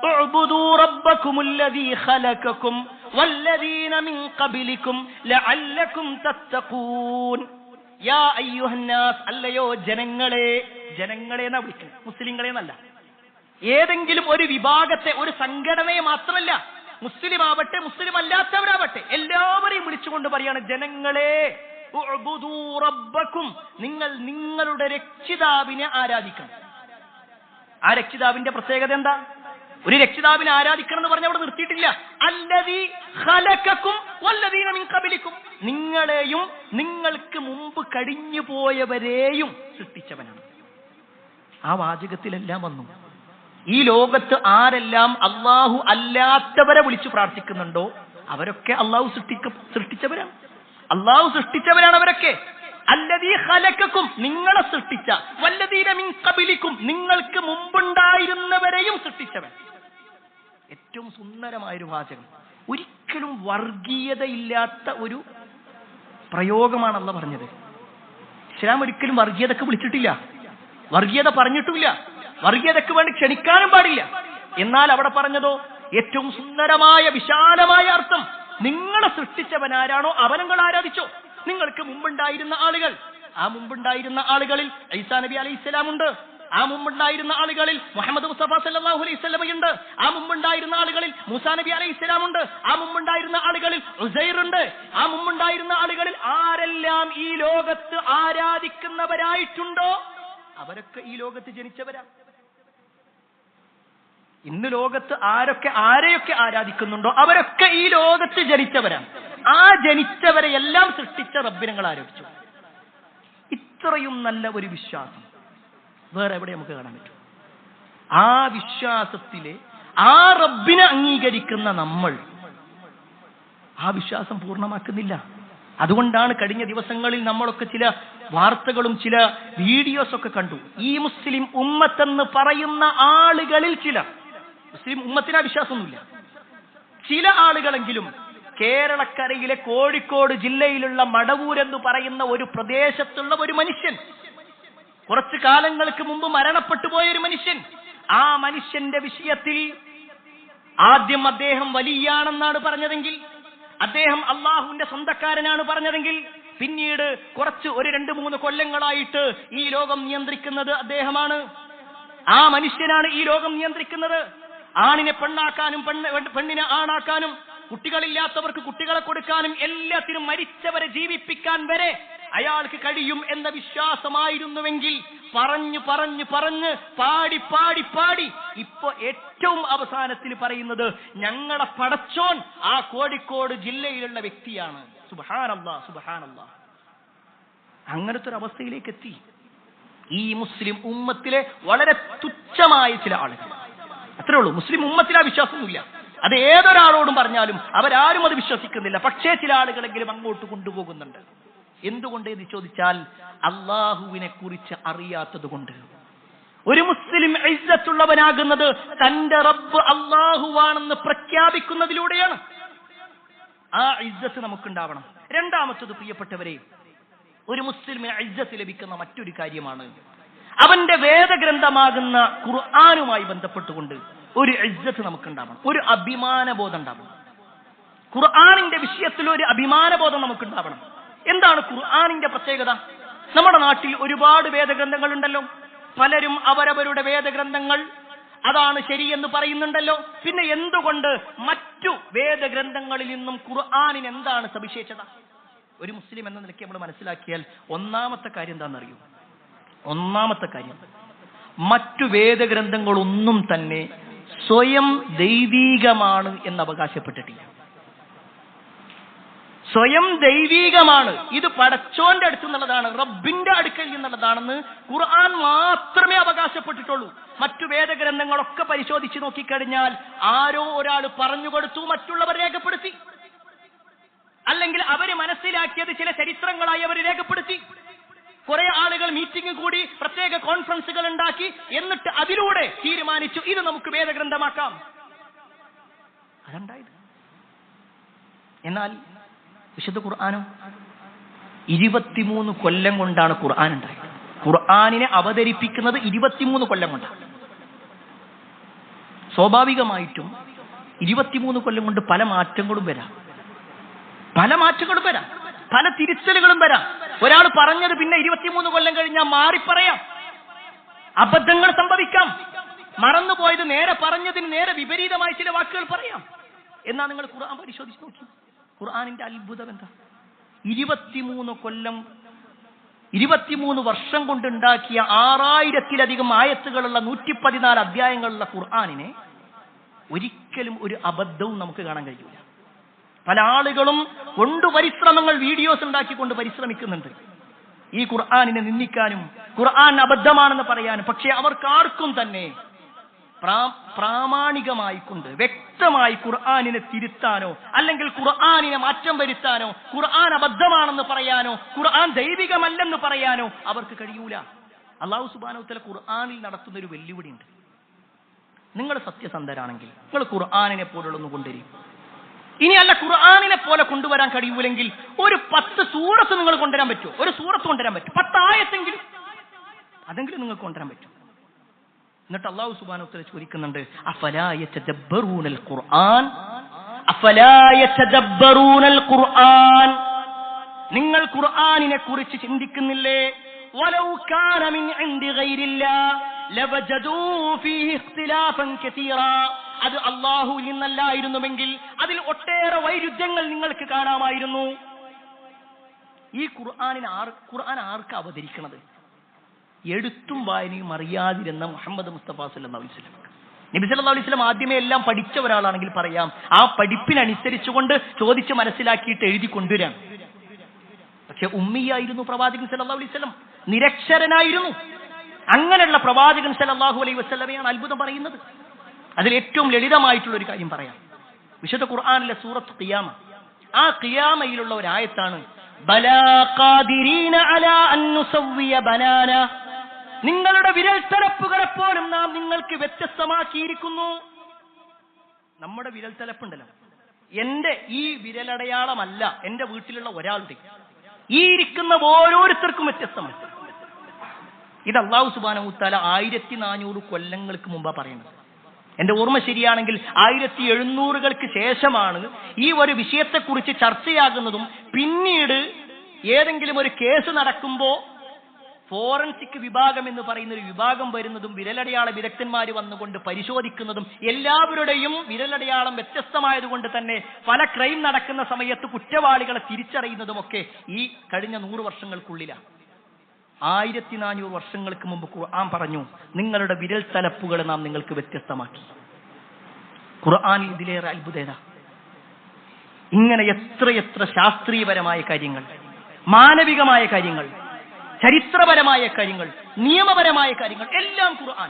ഉഅ്ബുദൂ റബ്ബക്കുമുല്ലദീ ഖലഖക്കും വല്ലദീന മിൻ ഖബ്ലിക്കും ലഅല്ലക്കും തത്തഖൂൻ. യാ അയ്യുഹന്നാസ്, അല്ലയോ ജനങ്ങളെ. ജനങ്ങളെ എന്നാ വിളിക്കുന്നത്, മുസ്ലിങ്ങളെ എന്നല്ല. ഏതെങ്കിലും ഒരു വിഭാഗത്തെ, ഒരു സംഘടനയെ മാത്രമല്ല, മുസ്ലിം ആവട്ടെ മുസ്ലിം അല്ലാത്തവരാവട്ടെ എല്ലാവരെയും വിളിച്ചുകൊണ്ട് പറയാണ്, ജനങ്ങളെ ഉഅ്ബുദൂ റബ്ബക്കും, നിങ്ങൾ നിങ്ങളുടെ രക്ഷിതാവിനെ ആരാധിക്കണം. ആ രക്ഷിതാവിന്റെ പ്രത്യേകത എന്താ? ഒരു രക്ഷിതാവിനെ ആരാധിക്കണം എന്ന് പറഞ്ഞ അവിടെ നിർത്തിയിട്ടില്ല. അല്ലദീ ഖലഖക്കും വല്ലദീന മിൻ ഖബ്ലിക്കും, നിങ്ങളെയും നിങ്ങൾക്ക് മുമ്പ് കഴിഞ്ഞു പോയവരെയും സൃഷ്ടിച്ചവനാണ്. ആ വാചകത്തിലെല്ലാം വന്നു. ഈ ലോകത്ത് ആരെല്ലാം അള്ളാഹു അല്ലാത്തവരെ വിളിച്ചു പ്രാർത്ഥിക്കുന്നുണ്ടോ അവരൊക്കെ അള്ളാഹു സൃഷ്ടിച്ചവരാണ്. അള്ളാഹു സൃഷ്ടിച്ചവരാണ് അവരൊക്കെ. അല്ലദീ ഖലഖക്കും, നിങ്ങളെ സൃഷ്ടിച്ച, വല്ലദീന മിൻ ഖബലിക്കും, നിങ്ങൾക്ക് മുമ്പുണ്ടായിരുന്നവരെയും സൃഷ്ടിച്ചവൻ. ഏറ്റവും സുന്ദരമായൊരു വാചകം. ഒരിക്കലും വർഗീയതയില്ലാത്ത ഒരു പ്രയോഗമാണ് അള്ളാഹു പറഞ്ഞത്. ഇസ്ലാം ഒരിക്കലും വർഗീയതക്ക് വിളിച്ചിട്ടില്ല, വർഗീയത പറഞ്ഞിട്ടില്ല, വർഗീയതക്ക് വേണ്ടി ക്ഷണിക്കാനും പാടില്ല. എന്നാൽ അവിടെ പറഞ്ഞതോ ഏറ്റവും സുന്ദരമായ വിശാലമായ അർത്ഥം. നിങ്ങളെ സൃഷ്ടിച്ചവൻ ആരാണോ അവനെ നിങ്ങൾ ആരാധിച്ചോ. നിങ്ങൾക്ക് മുമ്പുണ്ടായിരുന്ന ആളുകൾ, ആ മുമ്പുണ്ടായിരുന്ന ആളുകളിൽ ഈസാ നബി അലൈഹിസ്സലാം ഉണ്ട്, ആ മുമ്പുണ്ടായിരുന്ന ആളുകളിൽ മുഹമ്മദ് മുസ്തഫ സല്ലല്ലാഹു അലൈഹി വസല്ലമയുണ്ട്, ആ മുമ്പുണ്ടായിരുന്ന ആളുകളിൽ മൂസാ നബി അലൈഹിസ്സലാം ഉണ്ട്, ആ മുമ്പുണ്ടായിരുന്ന ആളുകളിൽ ഉസൈർ ഉണ്ട്, ആ മുമ്പുണ്ടായിരുന്ന ആളുകളിൽ ആരെല്ലാം ഈ ലോകത്ത് ആരാധിക്കുന്നവരായിട്ടുണ്ടോ അവരൊക്കെ ഈ ലോകത്ത് ജനിച്ചവരാ. ഇന്ന് ലോകത്ത് ആരെയൊക്കെ ആരാധിക്കുന്നുണ്ടോ അവരൊക്കെ ഈ ലോകത്ത് ജനിച്ചവരാണ്. ആ ജനിച്ചവരെ എല്ലാം സൃഷ്ടിച്ച റബ്ബിനെ നിങ്ങൾ ആരോപിച്ചു. ഇത്രയും നല്ല ഒരു വിശ്വാസം വേറെ എവിടെ നമുക്ക് കാണാൻ പറ്റും? ആ വിശ്വാസത്തിലെ ആ റബ്ബിനെ അംഗീകരിക്കുന്ന നമ്മൾ ആ വിശ്വാസം പൂർണ്ണമാക്കുന്നില്ല. അതുകൊണ്ടാണ് കഴിഞ്ഞ ദിവസങ്ങളിൽ നമ്മളൊക്കെ ചില വാർത്തകളും ചില വീഡിയോസ് ഒക്കെ കണ്ടു. ഈ മുസ്ലിം ഉമ്മത്തെന്ന് പറയുന്ന ആളുകളിൽ ചില മുസ്ലിം ഉമ്മത്തിന് വിശ്വാസമൊന്നുമില്ല, ചില ആളുകളെങ്കിലും കേരളക്കരയിലെ കോഴിക്കോട് ജില്ലയിലുള്ള മടവൂരെന്ന് പറയുന്ന ഒരു പ്രദേശത്തുള്ള ഒരു മനുഷ്യൻ, കുറച്ചു കാലങ്ങൾക്ക് മുമ്പ് മരണപ്പെട്ടു പോയൊരു മനുഷ്യൻ, ആ മനുഷ്യന്റെ വിഷയത്തിൽ ആദ്യം അദ്ദേഹം വലിയാണെന്നാണ് പറഞ്ഞതെങ്കിൽ, അദ്ദേഹം അള്ളാഹുവിന്റെ സ്വന്തക്കാരനാണ് പറഞ്ഞതെങ്കിൽ, പിന്നീട് ഒരു 2-3 കൊല്ലങ്ങളായിട്ട് ഈ ലോകം നിയന്ത്രിക്കുന്നത് അദ്ദേഹമാണ്. ആ മനുഷ്യനാണ് ഈ ലോകം നിയന്ത്രിക്കുന്നത്. ആണിനെ പെണ്ണാക്കാനും പെണ്ണിനെ ആണാക്കാനും കുട്ടികളില്ലാത്തവർക്ക് കുട്ടികളെ കൊടുക്കാനും എല്ലാത്തിനും മരിച്ചവരെ ജീവിപ്പിക്കാൻ വരെ അയാൾക്ക് കഴിയും എന്ന വിശ്വാസമായിരുന്നുവെങ്കിൽ പറഞ്ഞു പറഞ്ഞു പറഞ്ഞ് പാടി പാടി പാടി ഇപ്പൊ ഏറ്റവും അവസാനത്തിൽ പറയുന്നത് ഞങ്ങളെ പടച്ചോൻ ആ കോഴിക്കോട് ജില്ലയിലുള്ള വ്യക്തിയാണ്. സുബ്ഹാനല്ലാഹ് സുബ്ഹാനല്ലാഹ്. അങ്ങനത്തെ ഒരു അവസ്ഥയിലേക്ക് എത്തി ഈ മുസ്ലിം ഉമ്മത്തിലെ വളരെ തുച്ഛമായ ചില ആളുകൾ. അത്രേ ഉള്ളൂ. മുസ്ലിം ഉമ്മത്തിൽ ആ വിശ്വാസമൊന്നുമില്ല. അത് ഏതൊരാളോടും പറഞ്ഞാലും അവരാരും അത് വിശ്വസിക്കുന്നില്ല. പക്ഷേ ചില ആളുകളെങ്കിലും അങ്ങോട്ട് കൊണ്ടുപോകുന്നുണ്ട്. എന്തുകൊണ്ട് എന്ന് ചോദിച്ചാൽ അള്ളാഹുവിനെ കുറിച്ച് അറിയാത്തത് കൊണ്ട്. ഒരു മുസ്ലിം ഇസ്സത്തുള്ളവനാകുന്നത് തന്റെ റബ്ബ് അള്ളാഹുവാണെന്ന് പ്രഖ്യാപിക്കുന്നതിലൂടെയാണ്. ആ ഇസ്സത്ത് നമുക്കുണ്ടാവണം. രണ്ടാമത്തത് പ്രിയപ്പെട്ടവരെ, ഒരു മുസ്ലിമിന് ഇസ്സത്ത് ലഭിക്കുന്ന മറ്റൊരു കാര്യമാണ് അവന്റെ വേദഗ്രന്ഥമാകുന്ന ഖുർആനുമായി ബന്ധപ്പെട്ടുകൊണ്ട് ഒരു ഇസ്സത്ത് നമുക്കുണ്ടാവണം, ഒരു അഭിമാനബോധം ഉണ്ടാവണം. ഖുർആനിന്റെ വിഷയത്തിൽ ഒരു അഭിമാനബോധം നമുക്കുണ്ടാവണം. എന്താണ് ഖുർആനിന്റെ പ്രത്യേകത? നമ്മുടെ നാട്ടിൽ ഒരുപാട് വേദഗ്രന്ഥങ്ങൾ ഉണ്ടല്ലോ. പലരും അവരവരുടെ വേദഗ്രന്ഥങ്ങൾ അതാണ് ശരിയെന്ന് പറയുന്നുണ്ടല്ലോ. പിന്നെ എന്തുകൊണ്ട് മറ്റു വേദഗ്രന്ഥങ്ങളിൽ നിന്നും ഖുർആനിന് എന്താണ് സവിശേഷത? ഒരു മുസ്ലിം എന്ന നിലയ്ക്ക് നമ്മൾ മനസ്സിലാക്കിയാൽ ഒന്നാമത്തെ കാര്യം എന്താണെന്നറിയോ? ഒന്നാമത്തെ കാര്യം, മറ്റു വേദഗ്രന്ഥങ്ങളൊന്നും തന്നെ സ്വയം ദൈവീകമാണ് എന്ന് അവകാശപ്പെട്ടിട്ടില്ല. സ്വയം ദൈവീകമാണ്, ഇത് പടച്ചോന്റെ അടുത്ത് നിന്നുള്ളതാണ്, റബ്ബിന്റെ അടുക്കൽ നിന്നുള്ളതാണെന്ന് ഖുർആൻ മാത്രമേ അവകാശപ്പെട്ടിട്ടുള്ളൂ. മറ്റു വേദഗ്രന്ഥങ്ങളൊക്കെ പരിശോധിച്ച് നോക്കിക്കഴിഞ്ഞാൽ ആരോ ഒരാൾ പറഞ്ഞുകൊടുത്തു, മറ്റുള്ളവർ രേഖപ്പെടുത്തി, അല്ലെങ്കിൽ അവര് മനസ്സിലാക്കിയത് ചില ചരിത്രങ്ങളായി അവർ രേഖപ്പെടുത്തി. കുറെ ആളുകൾ മീറ്റിംഗ് കൂടി പ്രത്യേക കോൺഫറൻസുകൾ ഉണ്ടാക്കി, എന്നിട്ട് അതിലൂടെ തീരുമാനിച്ചു ഇത് നമുക്ക് വേദഗ്രന്ഥമാക്കാം. അതുണ്ടായത്. എന്നാൽ വിശുദ്ധ ഖുർആനോ 23 കൊല്ലം കൊണ്ടാണ് ഖുർആൻ ഉണ്ടായത്. ഖുർആനിനെ അവതരിപ്പിക്കുന്നത് 23 കൊല്ലം കൊണ്ടാണ്. സ്വാഭാവികമായിട്ടും 23 കൊല്ലം കൊണ്ട് പല മാറ്റങ്ങളും വരാം, പല തിരുത്തലുകളും വരാം. ഒരാൾ പറഞ്ഞത് പിന്നെ 23 കൊല്ലം കഴിഞ്ഞാൽ മാറിപ്പറയാം, അബദ്ധങ്ങൾ സംഭവിക്കാം, മറന്നുപോയത് നേരെ പറഞ്ഞതിന് നേരെ വിപരീതമായ ചില വാക്കുകൾ പറയാം. എന്നാ നിങ്ങൾ ഖുർആൻ പരിശോധിച്ച് നോക്കി. ഖുർആനിന്റെ അത്ഭുതം എന്താ? 23 കൊല്ലം 23 വർഷം കൊണ്ടുണ്ടാക്കിയ 6000-ലധികം ആയത്തുകളുള്ള 114 അധ്യായങ്ങളുള്ള ഖുർആനിനെ ഒരിക്കലും ഒരു അബദ്ധവും നമുക്ക് കാണാൻ കഴിയില്ല. പല ആളുകളും പരിശ്രമങ്ങൾ വീഡിയോസ് ഉണ്ടാക്കിക്കൊണ്ട് പരിശ്രമിക്കുന്നുണ്ട് ഈ ഖുർആനിനെ നിന്ദിക്കാനും ഖുർആൻ അബദ്ധമാണെന്ന് പറയാനും. പക്ഷെ അവർക്കാർക്കും തന്നെ പ്രാമാണികമായിക്കൊണ്ട് വ്യക്തമായി ഖുർആനിനെ തിരുത്താനോ അല്ലെങ്കിൽ ഖുർആനിനെ മാറ്റം വരുത്താനോ ഖുർആൻ അബദ്ധമാണെന്ന് പറയാനോ ഖുർആൻ ദൈവികമല്ലെന്ന് പറയാനോ അവർക്ക് കഴിയൂല. അല്ലാഹു സുബ്ഹാനഹു വ തആല ഖുർആനിൽ നടത്തുന്ന ഒരു വെല്ലുവിളിയുണ്ട്. നിങ്ങൾ സത്യസന്ധരാണെങ്കിൽ നിങ്ങൾ ഖുർആനിനെ പോലുള്ളൊന്ന് കൊണ്ടുവരും. ഇനി അല്ല ഖുർആനിനെ പോലെ കൊണ്ടുവരാൻ കഴിയൂലെങ്കിൽ ഒരു 10 സൂറത്ത് നിങ്ങൾ കൊണ്ടുവരാൻ പറ്റുമോ? ഒരു സൂറത്ത് കൊണ്ടുവരാൻ പറ്റും, 10 ആയത്തെങ്കിലും അതെങ്കിലും നിങ്ങൾക്ക് കൊണ്ടുവരാൻ പറ്റും. എന്നിട്ട് അല്ലാഹു സുബ്ഹാനഹു വ തആല ചോദിക്കുന്നുണ്ട്, അഫലാ യതദബ്ബറൂനൽ ഖുർആൻ, അഫലാ യതദബ്ബറൂനൽ ഖുർആൻ, നിങ്ങൾ ഖുർആനിനെ കുറിച്ച് ചിന്തിക്കുന്നില്ലേ? വലൗ കാന മിൻ ഇൻദി ഗൈരില്ലാഹ് ലവജദൂ ഫീഹി ഇഖ്തിലാഫൻ കസീറാ, അത് അല്ലാഹുവിൽ നിന്നല്ലായിരുന്നുവെങ്കിൽ അതിൽ ഒട്ടേറെ വൈരുദ്ധ്യങ്ങൾ നിങ്ങൾക്ക് കാണാമായിരുന്നു. ഈ ഖുർആൻ ആർക്ക് അവതരിക്കുന്നത്? എഴുത്തും വായനയും അറിയാതിരുന്ന മുഹമ്മദ് മുസ്തഫ സല്ലല്ലാഹു അലൈഹി വസല്ലം. നബി സല്ലല്ലാഹു അലൈഹി വസല്ലം ആദ്യമേ എല്ലാം പഠിച്ച ഒരാളാണെങ്കിൽ പറയാം, ആ പഠിപ്പിനനുസരിച്ചുകൊണ്ട് ചോദിച്ച് മനസ്സിലാക്കിയിട്ട് എഴുതി കൊണ്ടുവരാം. പക്ഷെ ഉമ്മിയായിരുന്നു പ്രവാചകൻ സല്ലല്ലാഹു അലൈഹി വസല്ലം, നിരക്ഷരനായിരുന്നു. അങ്ങനെയുള്ള പ്രവാചകൻ സല്ലല്ലാഹു അലൈഹി വസല്ലമയാണ് അത്ഭുതം പറയുന്നത്. അതിൽ ഏറ്റവും ലളിതമായിട്ടുള്ള ഒരു കാര്യം പറയാം. വിശുദ്ധ ഖുർആനിലെ സൂറത്ത് ഖിയാമ, ആ ഖിയാമയിലുള്ള ഒരു ആയത്താണ് ബലാ ഖാദിരീന അലാ അൻ നുസവ്വിയ ബനാന, നിങ്ങളുടെ വിരൽത്തലപ്പുകളെ പോലും നാം നിങ്ങൾക്ക് വ്യത്യസ്തമാക്കിയിരിക്കുന്നു. നമ്മുടെ വിരൽത്തലപ്പുണ്ടല്ലോ, എന്റെ ഈ വിരലടയാളമല്ല എന്റെ വീട്ടിലുള്ള ഒരാളുടെ, ഈ ഇരിക്കുന്ന ഓരോരുത്തർക്കും വ്യത്യസ്തമാണ്. ഇത് അല്ലാഹു സുബ്ഹാനഹു വ തആല 1400 കൊല്ലങ്ങൾക്ക് മുമ്പാ പറയുന്നത്. എന്റെ ഓർമ്മ ശരിയാണെങ്കിൽ 1700-കൾക്ക് ശേഷമാണ് ഈ ഒരു വിഷയത്തെക്കുറിച്ച് ചർച്ചയാകുന്നതും പിന്നീട് ഏതെങ്കിലും ഒരു കേസ് നടക്കുമ്പോൾ ഫോറൻസിക് വിഭാഗം എന്ന് പറയുന്ന ഒരു വിഭാഗം വരുന്നതും വിരലടയാള വിദഗ്ധന്മാർ വന്നുകൊണ്ട് പരിശോധിക്കുന്നതും എല്ലാവരുടെയും വിരലടയാളം വ്യത്യസ്തമായതുകൊണ്ട് തന്നെ പല ക്രൈം നടക്കുന്ന സമയത്ത് കുറ്റവാളികളെ തിരിച്ചറിയുന്നതുമൊക്കെ ഈ കഴിഞ്ഞ 100 വർഷങ്ങൾക്കുള്ളിലാണ്. 1400 വർഷങ്ങൾക്ക് മുമ്പ് ഖുർആൻ പറഞ്ഞു, നിങ്ങളുടെ വിരൽ തലപ്പുകൾ നാം നിങ്ങൾക്ക് വ്യത്യസ്തമാക്കി. ഖുർആനിൽ ഇതിലേറെ അത്ഭുതേത. ഇങ്ങനെ എത്രയെത്ര ശാസ്ത്രീയപരമായ കാര്യങ്ങൾ, മാനവികമായ കാര്യങ്ങൾ, ചരിത്രപരമായ കാര്യങ്ങൾ, നിയമപരമായ കാര്യങ്ങൾ എല്ലാം ഖുർആൻ.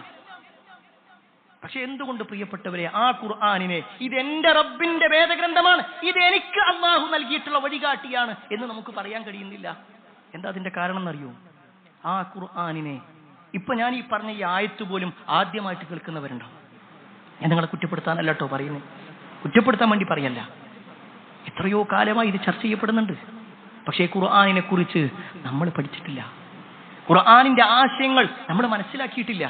പക്ഷെ എന്തുകൊണ്ട് പ്രിയപ്പെട്ടവരെ ആ ഖുർആനിനെ ഇതെന്റെ റബ്ബിന്റെ വേദഗ്രന്ഥമാണ്, ഇത് എനിക്ക് അല്ലാഹു നൽകിയിട്ടുള്ള വഴികാട്ടിയാണ് എന്ന് നമുക്ക് പറയാൻ കഴിയുന്നില്ല? എന്താ അതിന്റെ കാരണം എന്നറിയോ? ആ ഖുർആനിനെ ഇപ്പൊ ഞാൻ ഈ പറഞ്ഞ ഈ ആയത്ത് പോലും ആദ്യമായിട്ട് കേൾക്കുന്നവരുണ്ടാവും. ഞാൻ നിങ്ങളെ കുറ്റപ്പെടുത്താനല്ല കേട്ടോ പറയുന്നത്, കുറ്റപ്പെടുത്താൻ വേണ്ടി പറയല്ല. എത്രയോ കാലമായി ഇത് ചർച്ച ചെയ്യപ്പെടുന്നുണ്ട്. പക്ഷേ ഖുർആനിനെ കുറിച്ച് നമ്മൾ പഠിച്ചിട്ടില്ല, ഖുർആനിന്റെ ആശയങ്ങൾ നമ്മൾ മനസ്സിലാക്കിയിട്ടില്ല.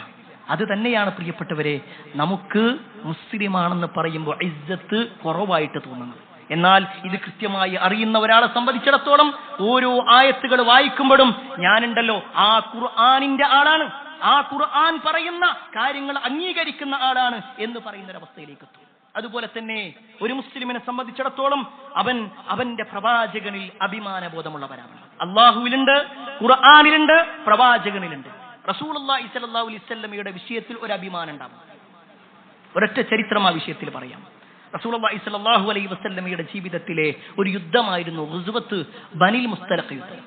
അത് തന്നെയാണ് പ്രിയപ്പെട്ടവരെ നമുക്ക് മുസ്ലിമാണെന്ന് പറയുമ്പോൾ ഇസ്സത്ത് കുറവായിട്ട് തോന്നുന്നത്. എന്നാൽ ഇത് കൃത്യമായി അറിയുന്ന ഒരാളെ സംബന്ധിച്ചിടത്തോളം ഓരോ ആയത്തുകൾ വായിക്കുമ്പോഴും ഞാനുണ്ടല്ലോ ആ ഖുർആനിന്റെ ആളാണ്, ആ ഖുർആൻ പറയുന്ന കാര്യങ്ങൾ അംഗീകരിക്കുന്ന ആളാണ് എന്ന് പറയുന്നൊരവസ്ഥയിലേക്ക് എത്തും. അതുപോലെ തന്നെ ഒരു മുസ്ലിമിനെ സംബന്ധിച്ചിടത്തോളം അവന്റെ പ്രവാചകനിൽ അഭിമാനബോധമുള്ളവരാണ്. അള്ളാഹുവിലുണ്ട്, ഖുർആനിലുണ്ട്, പ്രവാചകനിലുണ്ട്. റസൂലുള്ളാഹി സ്വല്ലല്ലാഹു അലൈഹി വസല്ലമയുടെ വിഷയത്തിൽ ഒരു അഭിമാനം ഉണ്ടാവും. ഒരൊറ്റ ചരിത്രം ആ വിഷയത്തിൽ പറയാം. റസൂലുള്ളാഹി സ്വല്ലല്ലാഹു അലൈഹി വസല്ലമയുടെ ജീവിതത്തിലെ ഒരു യുദ്ധമായിരുന്നു ഗുസ്വത്ത് ബനിൽ മുസ്തലഖ് യുദ്ധം.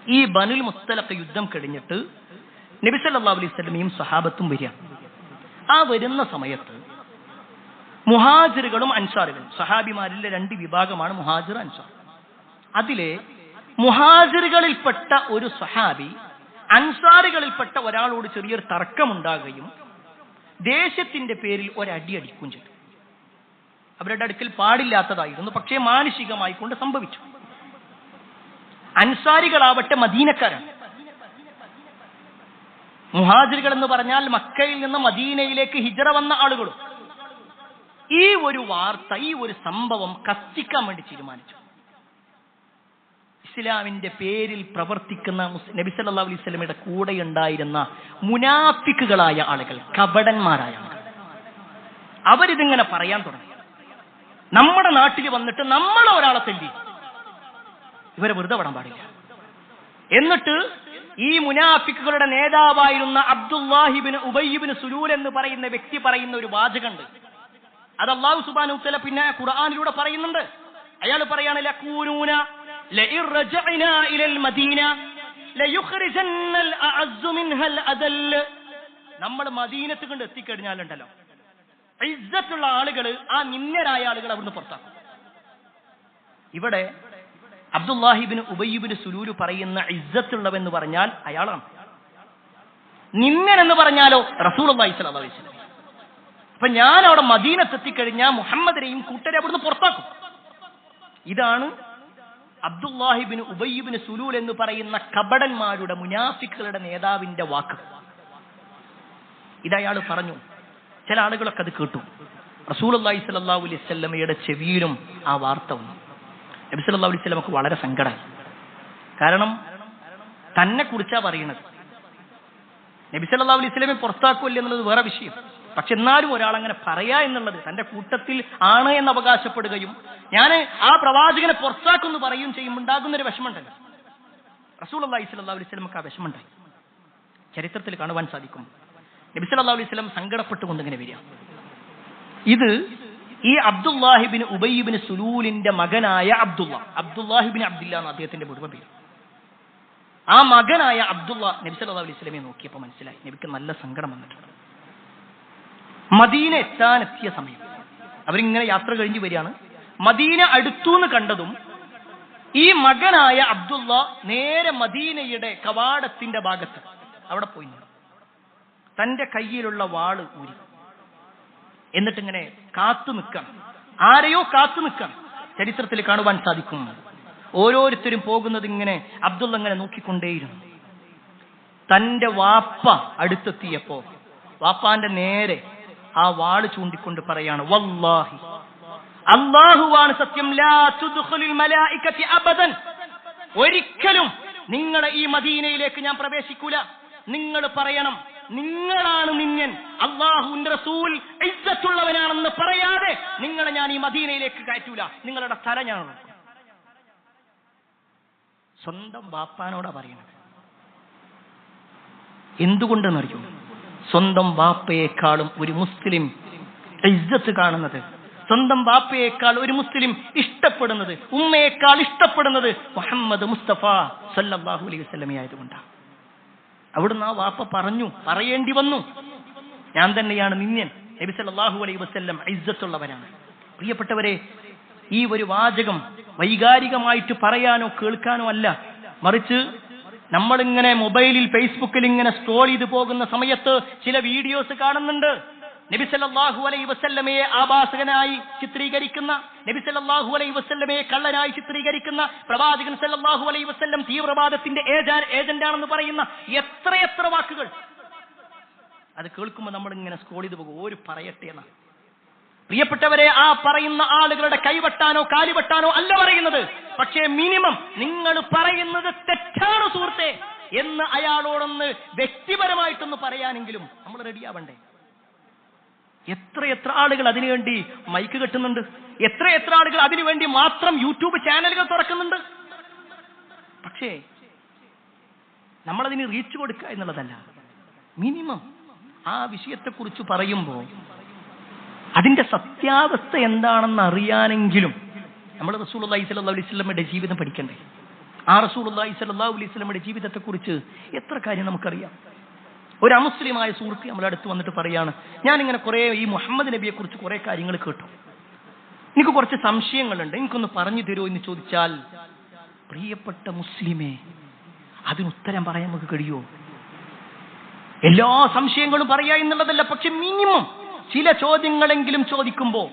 ഈ ബനിൽ മുസ്തലഖ് യുദ്ധം കഴിഞ്ഞിട്ട് നബി സല്ലല്ലാഹു അലൈഹി വസല്ലമയും സഹാബത്തും വരിക. ആ വരുന്ന സമയത്ത് മുഹാജിറുകളും അൻസാറുകളും, സഹാബിമാരിലെ 2 വിഭാഗമാണ് മുഹാജിർ അൻസാർ. അതിലെ മുഹാജിറുകളിൽപ്പെട്ട ഒരു സഹാബി അൻസാറുകളിൽപ്പെട്ട ഒരാളോട് ചെറിയൊരു തർക്കമുണ്ടാകുകയും ദേശത്തിന്റെ പേരിൽ ഒരടി അടിക്കുകയും ചെയ്തു. അവരുടെ അടുക്കൽ പാടില്ലാത്തതായിരുന്നു, പക്ഷേ മാനുഷികമായി കൊണ്ട് സംഭവിച്ചു. അൻസാരികളാവട്ടെ മദീനക്കാരാണ്. മുഹാജിറുകൾ എന്ന് പറഞ്ഞാൽ മക്കയിൽ നിന്ന് മദീനയിലേക്ക് ഹിജ്റ വന്ന ആളുകളും. ഈ ഒരു വാർത്ത, ഈ ഒരു സംഭവം കത്തിക്കാൻ വേണ്ടി തീരുമാനിച്ചു. ഇസ്ലാമിന്റെ പേരിൽ പ്രവർത്തിക്കുന്ന നബി സല്ലല്ലാഹു അലൈഹി വസല്ലമയുടെ കൂടെ ഉണ്ടായിരുന്ന മുനാഫിക്കുകളായ ആളുകൾ, കപടന്മാരായ ആളുകൾ, അവരിതിങ്ങനെ പറയാൻ തുടങ്ങി. നമ്മുടെ നാട്ടിൽ വന്നിട്ട് നമ്മളെ ഒരാളെ തല്ലി, ഇവരെ വെറുതെ വിടാൻ പാടില്ല. എന്നിട്ട് ഈ മുനാഫിക്കുകളുടെ നേതാവായിരുന്ന അബ്ദുല്ലാഹിബ്നു ഉബയ്യ് സുലൂൽ എന്ന് പറയുന്ന വ്യക്തി പറയുന്ന ഒരു വാചകമുണ്ട്. അത് അല്ലാഹു സുബ്ഹാനഹു വ തആല പിന്നെ ഖുർആനിലൂടെ പറയുന്നുണ്ട്. അയാൾ പറയാണ്, ലഖൂനൂന ലഇൻ റജഅനാ ഇലൽ മദീന ലയുഖ്രിജന്നൽ അഅസ്സു മിൻഹൽ അദൽ. നമ്മൾ മദീനത്ത് കൊണ്ട് എത്തിക്കഴിഞ്ഞാലുണ്ടല്ലോ, ഇസ്സത്തുള്ള ആളുകൾ ആ നിന്ദരായ ആളുകൾ അവിടുന്ന് പുറത്താക്കും. ഇവിടെ അബ്ദുല്ലാഹിബിന് ഉബയ്യിബിന് സുലൂല് പറയുന്ന ഇസ്സത്തുള്ളവെന്ന് പറഞ്ഞാൽ അയാളാണ്. നിന്ദൻ എന്ന് പറഞ്ഞാലോ റസൂലുള്ളാഹി സ്വല്ലല്ലാഹു അലൈഹി വസല്ലം. അപ്പൊ ഞാൻ അവിടെ മദീനത്ത് എത്തിക്കഴിഞ്ഞാൽ മുഹമ്മദിനെയും കൂട്ടരെ അവിടുന്ന് പുറത്താക്കും. ഇതാണ് അബ്ദുല്ലാഹിബിന് ഉബയ്യിബിന് സുലൂൽ എന്ന് പറയുന്ന കപടന്മാരുടെ മുനാഫിക്കുകളുടെ നേതാവിന്റെ വാക്ക്. ഇതയാൾ പറഞ്ഞു. ചില ആളുകളൊക്കെ അത് കേട്ടു. റസൂലുള്ളാഹി സ്വല്ലല്ലാഹു അലൈഹി വസല്ലമയുടെ ചെവിയിലും ആ വാർത്ത വന്നു. നബി സല്ലല്ലാഹു അലൈഹി വസല്ലമക്ക് വളരെ സങ്കടമായി. കാരണം തന്നെ കുറിച്ചാ പറയുന്നത്. നബി സല്ലല്ലാഹു അലൈഹി വസല്ലമയെ പുറത്താക്കുമല്ലോ എന്നുള്ളത് വേറെ വിഷയം. പക്ഷെ എന്നാലും ഒരാളങ്ങനെ പറയാ എന്നുള്ളത്, തന്റെ കൂട്ടത്തിൽ ആണ് എന്ന് അവകാശപ്പെടുകയും ഞാൻ ആ പ്രവാചകനെ പുറത്താക്കുമെന്ന് പറയുകയും ചെയ്യുമ്പോൾ ഉണ്ടാകുന്നൊരു വിഷമമുണ്ടല്ലോ. റസൂലുള്ളാഹി സ്വല്ലല്ലാഹു അലൈഹി വസല്ലമക്ക് ആ വിഷമമുണ്ടായി. ചരിത്രത്തിൽ കാണുവാൻ സാധിക്കും. നബി സല്ലല്ലാഹു അലൈഹി വസല്ലം സങ്കടപ്പെട്ടുകൊണ്ട് ഇങ്ങനെ വരിക. ഇത് ഈ അബ്ദുല്ലാഹിബിന് ഉബയ്യിബിന് സുലൂലിന്റെ മകനായ അബ്ദുല്ലാഹിബിന് അബ്ദുല്ല എന്ന അദ്ദേഹത്തിന്റെ മുഴുവൻ പേര്. ആ മകനായ അബ്ദുള്ള നബി സല്ലല്ലാഹു അലൈഹി വസല്ലമയെ നോക്കിയപ്പോൾ മനസ്സിലായി നബിക്ക് നല്ല സങ്കടം വന്നിട്ടുണ്ട്. മദീന എത്താനെത്തിയ സമയം അവരിങ്ങനെ യാത്ര കഴിഞ്ഞ് വരികയാണ്. മദീന അടുത്തുനിന്ന് കണ്ടതും ഈ മകനായ അബ്ദുള്ള നേരെ മദീനയുടെ കവാടത്തിന്റെ ഭാഗത്ത് അവിടെ പോയി നിന്നു. തന്റെ കയ്യിലുള്ള വാള് ഊരി. എന്നിട്ടിങ്ങനെ കാത്തു നിൽക്കണം, ആരെയോ കാത്തു നിൽക്കണം. ചരിത്രത്തിൽ കാണുവാൻ സാധിക്കും. ഓരോരുത്തരും പോകുന്നത് ഇങ്ങനെ അബ്ദുള്ള ഇങ്ങനെ നോക്കിക്കൊണ്ടേയിരുന്നു. തന്റെ വാപ്പ അടുത്തെത്തിയപ്പോ വാപ്പാന്റെ നേരെ ആ വാള് ചൂണ്ടിക്കൊണ്ട് പറയാണ്, വല്ലാഹി അല്ലാഹുവാണ് സത്യം, ലാ തുദ്ഖുലുൽ മലായികതി അബദൻ, ഒരിക്കലും നിങ്ങളെ ഈ മദീനയിലേക്ക് ഞാൻ പ്രവേശിക്കൂല. നിങ്ങൾ പറയണം നിങ്ങളാണ് നിന്യൻ, അല്ലാഹുവിന്റെ റസൂൽ ഇസ്സത്തുള്ളവനാണെന്ന് പറയാതെ നിങ്ങളെ ഞാൻ ഈ മദീനയിലേക്ക് കയറ്റൂല. നിങ്ങളുടെ തല ഞാൻ നോക്കും. സ്വന്തം ബാപ്പാനോടാ പറയണത്. എന്തുകൊണ്ടെന്നറിയോ? സ്വന്തം ബാപ്പയെക്കാളും ഒരു മുസ്ലിം ഇസ്സത്ത് കാണുന്നത്, സ്വന്തം ബാപ്പയേക്കാൾ ഒരു മുസ്ലിം ഇഷ്ടപ്പെടുന്നത്, ഉമ്മയേക്കാൾ ഇഷ്ടപ്പെടുന്നത് മുഹമ്മദ് മുസ്തഫ സല്ലല്ലാഹു അലൈഹി വസല്ലമയെ ആയതുകൊണ്ടാണ്. അവിടുന്ന് ആ വാപ്പ പറഞ്ഞു, പറയേണ്ടി വന്നു, ഞാൻ തന്നെയാണ് നിന്യൻ. നബി സല്ലല്ലാഹു അലൈഹി വസല്ലം ഇസ്സത്തുള്ളവനാണ്. പ്രിയപ്പെട്ടവരെ, ഈ ഒരു വാചകം വൈകാരികമായിട്ട് പറയാനോ കേൾക്കാനോ അല്ല, മറിച്ച് നമ്മളിങ്ങനെ മൊബൈലിൽ ഫേസ്ബുക്കിൽ ഇങ്ങനെ സ്ക്രോൾ ചെയ്ത് പോകുന്ന സമയത്ത് ചില വീഡിയോസ് കാണുന്നുണ്ട്. നബി സല്ലല്ലാഹു അലൈഹി വസല്ലമയെ ആഭാസകനായി ചിത്രീകരിക്കുന്ന, നബി സല്ലല്ലാഹു അലൈഹി വസല്ലമയെ കള്ളനായി ചിത്രീകരിക്കുന്ന, പ്രവാചകൻ സല്ലല്ലാഹു അലൈഹി വസല്ലം തീവ്രവാദത്തിന്റെ ഏജന്റാണെന്ന് പറയുന്ന എത്രയെത്ര വാക്കുകൾ. അത് കേൾക്കുമ്പോൾ നമ്മൾ ഇങ്ങനെ സ്ക്രോൾ ചെയ്ത് പോകും, ഓര് പറയട്ടെ എന്നാ. പ്രിയപ്പെട്ടവരെ, ആ പറയുന്ന ആളുകളുടെ കൈവെട്ടാനോ കാലുവെട്ടാനോ അല്ല പറയുന്നത്. പക്ഷേ മിനിമം നിങ്ങൾ പറയുന്നത് തെറ്റാണ് സുഹൃത്തെ എന്ന് അയാളോടൊന്ന് വ്യക്തിപരമായിട്ടൊന്ന് പറയാനെങ്കിലും നമ്മൾ റെഡിയാവണ്ടേ? എത്രയെത്ര ആളുകൾ അതിനുവേണ്ടി മൈക്ക് കെട്ടുന്നുണ്ട്, എത്രയെത്ര ആളുകൾ അതിനുവേണ്ടി മാത്രം യൂട്യൂബ് ചാനലുകൾ തുറക്കുന്നുണ്ട്. പക്ഷേ നമ്മളതിന് റീച്ച് കൊടുക്കുക എന്നുള്ളതല്ല. മിനിമം ആ വിഷയത്തെക്കുറിച്ച് പറയുമ്പോൾ അതിന്റെ സത്യാവസ്ഥ എന്താണെന്ന് അറിയാനെങ്കിലും നമ്മൾ റസൂലുള്ളാഹി സ്വല്ലല്ലാഹു അലൈഹി വസല്ലമയുടെ ജീവിതം പഠിക്കണ്ടേ? ആ റസൂലുള്ളാഹി സ്വല്ലല്ലാഹു അലൈഹി വസല്ലമയുടെ ജീവിതത്തെക്കുറിച്ച് എത്ര കാര്യം നമുക്കറിയാം. ഒരു അമുസ്ലിമായ സുഹൃത്ത് നമ്മുടെ അടുത്ത് വന്നിട്ട് പറയാണ്, ഞാനിങ്ങനെ കുറെ ഈ മുഹമ്മദ് നബിയെ കുറിച്ച് കുറെ കാര്യങ്ങൾ കേട്ടു, എനിക്ക് കുറച്ച് സംശയങ്ങളുണ്ട്, എനിക്കൊന്ന് പറഞ്ഞു തരുമോ എന്ന് ചോദിച്ചാൽ, പ്രിയപ്പെട്ട മുസ്ലിമേ, അതിനുത്തരം പറയാൻ നമുക്ക് കഴിയുമോ? എല്ലാ സംശയങ്ങളും പറയാ എന്നുള്ളതല്ല, പക്ഷെ മിനിമം ചില ചോദ്യങ്ങളെങ്കിലും ചോദിക്കുമ്പോ,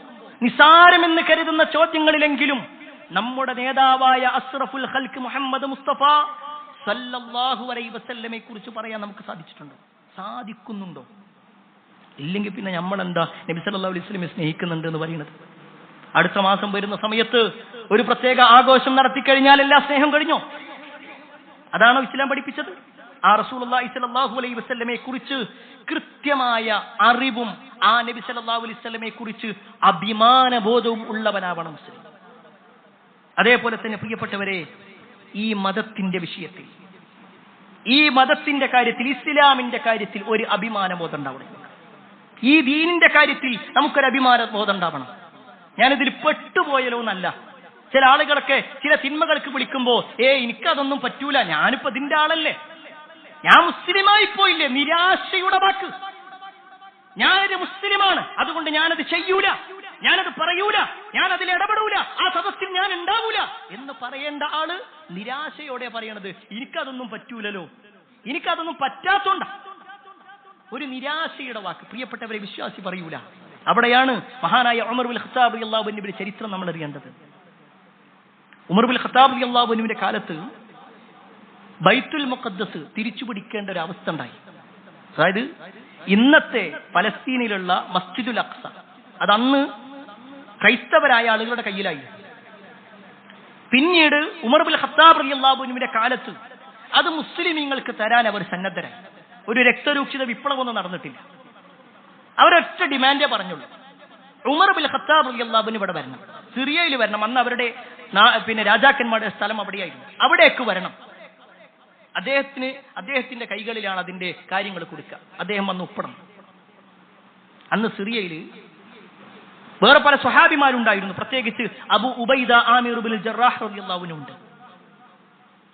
നിസാരമെന്ന് കരുതുന്ന ചോദ്യങ്ങളിലെങ്കിലും നമ്മുടെ നേതാവായ അസ്റഫുൽ ഖൽഖ് മുഹമ്മദ് മുസ്തഫ സല്ലല്ലാഹു അലൈഹി വസല്ലമയെ കുറിച്ച് പറയാൻ നമുക്ക് സാധിക്കുന്നുണ്ടോ? ഇല്ലെങ്കിൽ പിന്നെ നമ്മളെന്താ നബി സല്ലല്ലാഹു അലൈഹി വസല്ലമയെ സ്നേഹിക്കുന്നുണ്ട് എന്ന് പറയുന്നത്? അടുത്ത മാസം വരുന്ന സമയത്ത് ഒരു പ്രത്യേക ആഘോഷം നടത്തിക്കഴിഞ്ഞാൽ എല്ലാ സ്നേഹം കഴിഞ്ഞോ? അതാണോ ഇസ്ലാം പഠിപ്പിച്ചത്? ആ റസൂലുള്ളാഹി സ്വല്ലല്ലാഹു അലൈഹി വസല്ലമയെ കുറിച്ച് കൃത്യമായ അറിവും ആ നബി സല്ലല്ലാഹു അലൈഹി വസല്ലമയെ കുറിച്ച് അഭിമാനബോധവും ഉള്ളവനാവണം മുസ്ലിം. അതേപോലെ തന്നെ പ്രിയപ്പെട്ടവരെ, ഈ മതത്തിന്റെ വിഷയത്തിൽ, ഈ മതത്തിന്റെ കാര്യത്തിൽ, ഇസ്ലാമിന്റെ കാര്യത്തിൽ ഒരു അഭിമാനബോധം ഉണ്ടാവണം. ഈ ദീനിന്റെ കാര്യത്തിൽ നമുക്കൊരു അഭിമാനബോധം ഉണ്ടാവണം. ഞാനിതിൽ പെട്ടുപോയല്ലോ എന്നല്ല. ചില ആളുകളൊക്കെ ചില തിന്മകൾക്ക് വിളിക്കുമ്പോ എനിക്കതൊന്നും പറ്റൂല, ഞാനിപ്പോ ഇതിന്റെ ആളല്ലേ, ഞാൻ മുസ്ലിമായി പോയില്ലേ, നിരാശയുടെ വാക്ക്. ഞാനൊരു മുസ്ലിമാണ്, അതുകൊണ്ട് ഞാനത് ചെയ്യൂല, ഞാനത് പറയൂല, ഞാൻ അതിൽ ഇടപെടൂല, ആ സദസ്സിൽ ഞാൻ ഉണ്ടാവൂല എന്ന് പറയേണ്ട ആള് നിരാശയോടെ പറയണത് എനിക്കതൊന്നും പറ്റൂലല്ലോ, എനിക്കതൊന്നും പറ്റാത്തോണ്ട. ഒരു നിരാശയുടെ വാക്ക് പ്രിയപ്പെട്ടവരെ വിശ്വാസി പറയൂല. അവിടെയാണ് മഹാനായ ഉമർ ബിൻ ഖത്താബ് റളിയല്ലാഹു അൻഹുവിന്റെ ചരിത്രം നമ്മൾ അറിയേണ്ടത്. ഉമർ ബിൻ ഖത്താബ് റളിയല്ലാഹു അൻഹുവിന്റെ കാലത്ത് ബൈത്തുൽ മുഖദ്ദസ് തിരിച്ചു പിടിക്കേണ്ട ഒരു അവസ്ഥ ഉണ്ടായി. അതായത് ഇന്നത്തെ പലസ്തീനിലുള്ള മസ്ജിദുൽ അഖ്സ അതന്ന് ക്രൈസ്തവരായ ആളുകളുടെ കയ്യിലായി. പിന്നീട് ഉമർ ബിൻ ഖത്താബ് റളിയല്ലാഹു അൻഹുവിന്റെ കാലത്ത് അത് മുസ്ലിമീങ്ങൾക്ക് തരാൻ അവർ സന്നദ്ധരായി. ഒരു രക്തരൂക്ഷിത വിപ്ലവമൊന്നും നടന്നിട്ടില്ല. അവരൊറ്റ ഡിമാൻഡേ പറഞ്ഞുള്ളൂ, ഉമർ ബിൻ ഖത്താബ് റളിയല്ലാഹു അൻഹു ഇവിടെ വരണം, സിറിയയിൽ വരണം. അന്ന് അവരുടെ രാജാക്കന്മാരുടെ സ്ഥലം അവിടെയായിരുന്നു, അവിടേക്ക് വരണം. അദ്ദേഹത്തിന്റെ കൈകളിലാണ് അതിന്റെ കാര്യങ്ങൾ കൊടുക്കുക. അദ്ദേഹം വന്ന് ഒപ്പിടണം. അന്ന് സിറിയയിൽ വേറെ പല സ്വഹാബിമാരുണ്ടായിരുന്നു, പ്രത്യേകിച്ച് അബു ഉബൈദ ആമിർ ബിൻ ജറാഹ് റളിയല്ലാഹു അൻഹു ഉണ്ട്.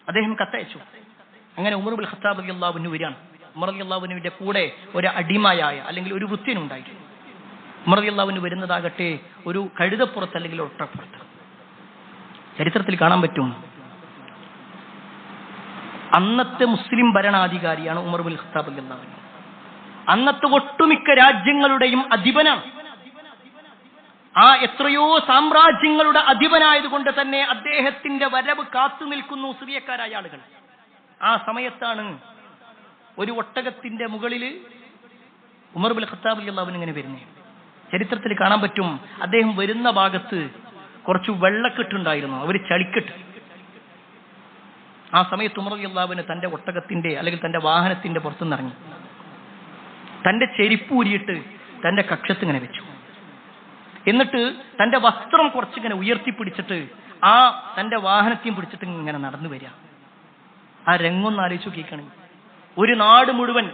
അദ്ദേഹം കത്തയച്ചു. അങ്ങനെ ഉമർ ബിൻ ഖത്താബ് റളിയല്ലാഹു അൻഹു വരികയാണ്. ഉമർ റളിയല്ലാഹു അൻഹുവിന്റെ കൂടെ ഒരു അടിമയായ അല്ലെങ്കിൽ ഒരു വൃത്യനുണ്ടായിരുന്നു. ഉമർ റളിയല്ലാഹു അൻഹു വരുന്നതാകട്ടെ ഒരു കഴുതപ്പുറത്ത് അല്ലെങ്കിൽ ഒട്ടപ്പുറത്ത്. ചരിത്രത്തിൽ കാണാൻ പറ്റും, അന്നത്തെ മുസ്ലിം ഭരണാധികാരിയാണ് ഉമർ ബിൻ ഖത്താബ് റളിയല്ലാഹു അൻഹു. അന്നത്തെ ഒട്ടുമിക്ക രാജ്യങ്ങളുടെയും അധിപനാണ്. ആ എത്രയോ സാമ്രാജ്യങ്ങളുടെ അധിപനായതുകൊണ്ട് തന്നെ അദ്ദേഹത്തിന്റെ വരവ് കാത്തു നിൽക്കുന്നു സിറിയക്കാരായ ആളുകൾ. ആ സമയത്താണ് ഒരു ഒട്ടകത്തിന്റെ മുകളിൽ ഉമർ ബിൻ ഖത്താബ് റളിയല്ലാഹു അൻഹു ഇങ്ങനെ വരുന്നത്. ചരിത്രത്തിൽ കാണാൻ പറ്റും, അദ്ദേഹം വരുന്ന ഭാഗത്ത് കുറച്ച് വെള്ളക്കെട്ടുണ്ടായിരുന്നു, ഒരു ചളിക്കെട്ട്. ആ സമയത്ത് ഉമർ റളിയല്ലാഹു അൻഹു തന്റെ ഒട്ടകത്തിന്റെ അല്ലെങ്കിൽ തന്റെ വാഹനത്തിന്റെ പുറത്തുനിന്ന് ഇറങ്ങി, തന്റെ ചെരിപ്പ് ഊരിയിട്ട് തന്റെ കക്ഷത്ത് ഇങ്ങനെ വെച്ചു. എന്നിട്ട് തന്റെ വസ്ത്രം കുറച്ചിങ്ങനെ ഉയർത്തിപ്പിടിച്ചിട്ട് ആ തന്റെ വാഹനത്തെയും പിടിച്ചിട്ട് ഇങ്ങനെ നടന്നു വരിക. ആ രംഗൊന്ന് ആലോചിച്ച് നോക്കിക്കണേ. ഒരു നാട് മുഴുവൻ,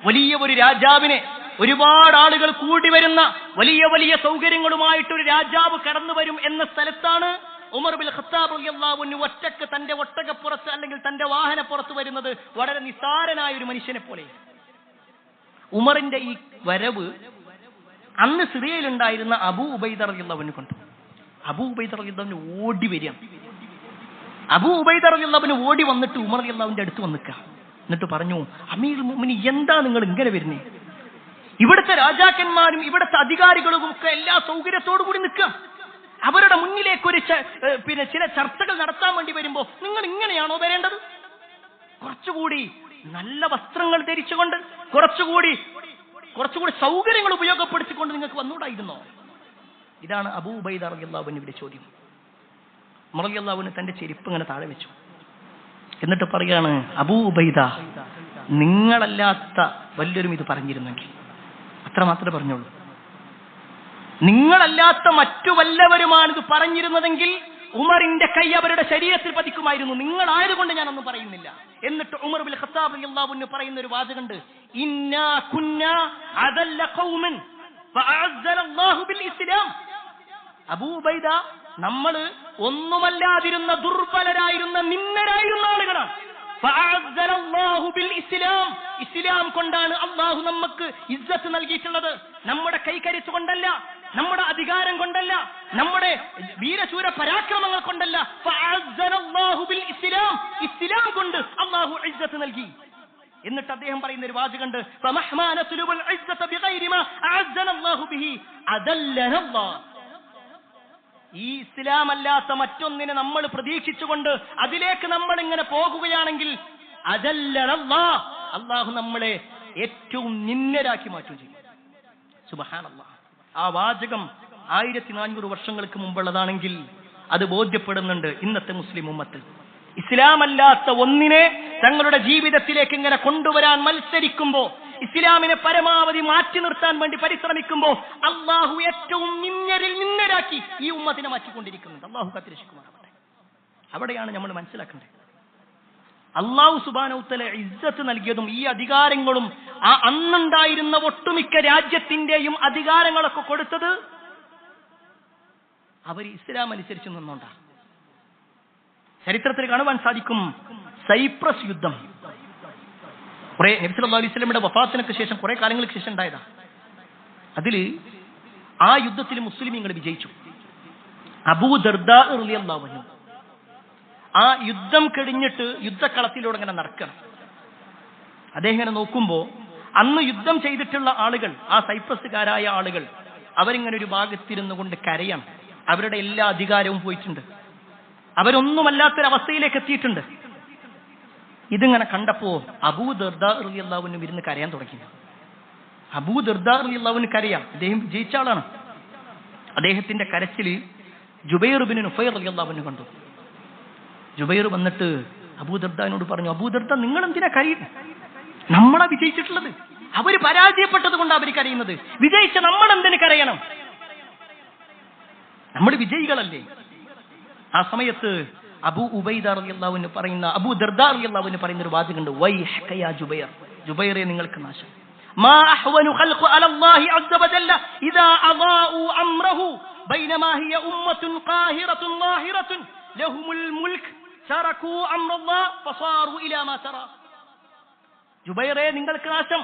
വലിയ ഒരു രാജാവിനെ, ഒരുപാട് ആളുകൾ കൂടി വരുന്ന വലിയ വലിയ സൗകര്യങ്ങളുമായിട്ടൊരു രാജാവ് കടന്നു വരും എന്ന സ്ഥലത്താണ് ഉമർ ബിൻ ഖത്താബ് റളിയല്ലാഹു അൻഹു ഒറ്റക്ക് തന്റെ ഒട്ടകപ്പുറത്ത് അല്ലെങ്കിൽ തന്റെ വാഹനപ്പുറത്ത് വരുന്നത്. വളരെ നിസ്സാരനായ ഒരു മനുഷ്യനെ പോലെ. ഉമറിന്റെ ഈ വരവ് അന്ന് സിറിയയിലുണ്ടായിരുന്ന അബൂ ഉബൈദ റളിയല്ലാഹു അൻഹു കണ്ടു. അബൂ ഉബൈദ റളിയല്ലാഹു അൻഹു ഓടി വരികയാണ്. അബൂ ഉബൈദ റളിയല്ലാഹു അൻഹു ഓടി വന്നിട്ട് ഉമർ റളിയല്ലാഹു അൻഹുവിന്റെ അടുത്ത് വന്ന് നിൽക്കുക. എന്നിട്ട് പറഞ്ഞു, അമീറുൽ മുഅ്മിനീൻ, എന്താ നിങ്ങൾ ഇങ്ങനെ വരുന്നേ? ഇവിടുത്തെ രാജാക്കന്മാരും ഇവിടുത്തെ അധികാരികളും ഒക്കെ എല്ലാ സൗകര്യത്തോടു കൂടി നിൽക്കുക. അവരുടെ മുന്നിലേക്ക് ഒരു ചില ചർച്ചകൾ നടത്താൻ വേണ്ടി വരുമ്പോ നിങ്ങൾ ഇങ്ങനെയാണോ വരേണ്ടത്? കുറച്ചുകൂടി നല്ല വസ്ത്രങ്ങൾ ധരിച്ചുകൊണ്ട് കുറച്ചുകൂടി സൗകര്യങ്ങൾ ഉപയോഗപ്പെടുത്തിക്കൊണ്ട് നിങ്ങൾക്ക് വന്നുകൂടായിരുന്നോ? ഇതാണ് അബൂ ഉബൈദ റളിയല്ലാഹു അൻഹുവിന്റെ ചോദ്യം. ഉമർ റളിയല്ലാഹു അൻഹു തന്റെ ചെരുപ്പ് ഇങ്ങനെ താഴെ വെച്ചു. എന്നിട്ട് പറയാണ്, അബൂ ഉബൈദ, നിങ്ങളല്ലാത്ത വല്ലവരും ഇത് പറഞ്ഞിരുന്നെങ്കിൽ, അത്ര മാത്രമേ പറഞ്ഞുള്ളൂ, നിങ്ങളല്ലാത്ത മറ്റു വല്ലവരുമാണ് ഇത് പറഞ്ഞിരുന്നതെങ്കിൽ ഉമറിന്റെ കൈ അവരുടെ ശരീരത്തിൽ പതിക്കുമായിരുന്നു. നിങ്ങളായതുകൊണ്ട് ഞാനൊന്നും പറയുന്നില്ല. എന്നിട്ട് ഉമർ ബിൻ ഖത്താബ് റളിയല്ലാഹു അൻഹു പറയുന്ന ഒരു വാചകമുണ്ട്, ഇന്നാ കുന്നാ അദല്ല ഖൗമൻ ഫഅഅസ്സന അല്ലാഹു ബിൽ ഇസ്ലാം. അബൂ ഉബൈദ, നമ്മൾ ഒന്നുമല്ലാതിരുന്ന ദുർബലരായിരുന്ന നിന്നരായിരുന്ന ആളുകളാണ്. ഫഅഅസ്സന അല്ലാഹു ബിൽ ഇസ്ലാം. ഇസ്ലാം കൊണ്ടാണ് അല്ലാഹു നമുക്ക് ഇസ്സത്ത് നൽകിയിട്ടുള്ളത്. നമ്മുടെ കൈകരുത്ത് കൊണ്ടല്ല, നമ്മുടെ അധികാരം കൊണ്ടല്ല, നമ്മുടെ വീരശൂര പരാക്രമങ്ങൾ കൊണ്ടല്ല. ഫഅഅസ്സന അല്ലാഹു ബിൽ ഇസ്ലാം. ഇസ്ലാം കൊണ്ട് അല്ലാഹു ഇസ്സത്ത് നൽകി. എന്നിട്ട് അദ്ദേഹം പറയുന്ന ഒരു വാചകമുണ്ട്, ഫമഹ്മാ നസ്ലുബുൽ ഇസ്സത ബിഗൈരി മാ അഅസ്സന അല്ലാഹു ബിഹി അദല്ലന അല്ലാഹ്. ഈ ഇസ്ലാം അല്ലാത്ത മറ്റൊന്നിനെ നമ്മൾ പ്രതീക്ഷിച്ചുകൊണ്ട് അതിലേക്ക് നമ്മൾ ഇങ്ങനെ പോകുകയാണെങ്കിൽ അദല്ലന അല്ലാഹ്, അല്ലാഹു നമ്മളെ ഏറ്റവും നിന്ദരാക്കി മാറ്റുകയും ചെയ്യും. സുബ്ഹാനല്ലാഹ്. ആ വാചകം 1400 വർഷങ്ങൾക്ക് മുമ്പുള്ളതാണെങ്കിൽ അത് ബോധ്യപ്പെടുന്നുണ്ട് ഇന്നത്തെ മുസ്ലിം ഉമ്മത്ത്. ഇസ്ലാം അല്ലാത്ത ഒന്നിനെ തങ്ങളുടെ ജീവിതത്തിലേക്ക് ഇങ്ങനെ കൊണ്ടുവരാൻ മത്സരിക്കുമ്പോ, ഇസ്ലാമിനെ പരമാവധി മാറ്റി നിർത്താൻ വേണ്ടി പരിശ്രമിക്കുമ്പോ അള്ളാഹു ഏറ്റവും നിന്നരാക്കി ഈ ഉമ്മത്തിനെ മാറ്റിക്കൊണ്ടിരിക്കുന്നുണ്ട്. അള്ളാഹു കാത്തിരക്ഷിക്കുമാറാവട്ടെ. അവിടെയാണ് നമ്മൾ മനസ്സിലാക്കേണ്ടത്. അള്ളാഹു സുബ്ഹാനഹു വ തആല ഇസ്സത്ത് നൽകിയതും ഈ അധികാരങ്ങളും ആ അന്നുണ്ടായിരുന്ന ഒട്ടുമിക്ക രാജ്യത്തിന്റെയും അധികാരങ്ങളൊക്കെ കൊടുത്തത് അവർ ഇസ്ലാം അനുസരിച്ച് നിന്നുകൊണ്ടാണ്. ചരിത്രത്തിൽ കാണുവാൻ സാധിക്കും, സൈപ്രസ് യുദ്ധം നബി സല്ലല്ലാഹു അലൈഹി വസല്ലമയുടെ വഫാത്തിനൊക്കെ ശേഷം കുറെ കാലങ്ങൾക്ക് ശേഷം ഉണ്ടായതാണ്. അതിൽ ആ യുദ്ധത്തിൽ മുസ്ലിമീങ്ങൾ വിജയിച്ചു. അബൂ ദർദാ റളിയല്ലാഹു അൻഹു ആ യുദ്ധം കഴിഞ്ഞിട്ട് യുദ്ധക്കളത്തിലൂടെ ഇങ്ങനെ നടക്കണം. അദ്ദേഹം ഇങ്ങനെ നോക്കുമ്പോ അന്ന് യുദ്ധം ചെയ്തിട്ടുള്ള ആളുകൾ, ആ സൈപ്രസുകാരായ ആളുകൾ, അവരിങ്ങനെ ഒരു ഭാഗത്തിരുന്നു കൊണ്ട് കരയാണ്. അവരുടെ എല്ലാ അധികാരവും പോയിട്ടുണ്ട്, അവരൊന്നുമല്ലാത്തൊരവസ്ഥയിലേക്ക് എത്തിയിട്ടുണ്ട്. ഇതിങ്ങനെ കണ്ടപ്പോ അബൂ ദർദാ റളിയല്ലാഹു അൻഹു ഇരുന്ന് കരയാൻ തുടങ്ങി. അബൂ ദർദാ റളിയല്ലാഹു അൻഹു കരയാം, അദ്ദേഹം വിജയിച്ച ആളാണ്. അദ്ദേഹത്തിന്റെ കരച്ചില് ജുബൈർ ഇബ്നു നുഫൈർ റളിയല്ലാഹു അൻഹു കണ്ടു. ജുബൈർ വന്നിട്ട് അബൂ ദർദാനോട് പറഞ്ഞു, അബൂ ദർദ നിങ്ങൾ എന്തിനാ കരയുന്നത്? നമ്മളാ വിജയിച്ചിട്ടുള്ളത്, അവര് പരാജയപ്പെട്ടത് കൊണ്ട് അവർ കരയുന്നത്, വിജയിച്ച നമ്മൾ എന്തിനു കരയണം? നമ്മൾ വിജയികളല്ലേ. ആ സമയത്ത് അബൂ ഉബൈദ റളിയല്ലാഹു അൻഹു പറയുന്ന, അബൂ ദർദാ റളിയല്ലാഹു അൻഹു പറയുന്ന ഒരു വാചകമുണ്ട്, വൈഹക യാ ജുബൈർ, ജുബൈറേ നിങ്ങൾക്ക് നാശം. മാ അഹ്വനു ഖൽഖു അലല്ലാഹി അസ്സ വജല്ല ഇദാ അദാഉ അംറഹു ബൈനമാ ഹിയ ഉമ്മത്തുൻ ഖാഹിറത്തുൻ ലാഹിറത്തുൻ ലഹുമുൽ മുൽക്ക് തറകൂ അംറല്ലാഹ് ഫസാറു ഇലാ മാ തറ. ജുബൈറേ നിങ്ങൾക്ക് നാശം.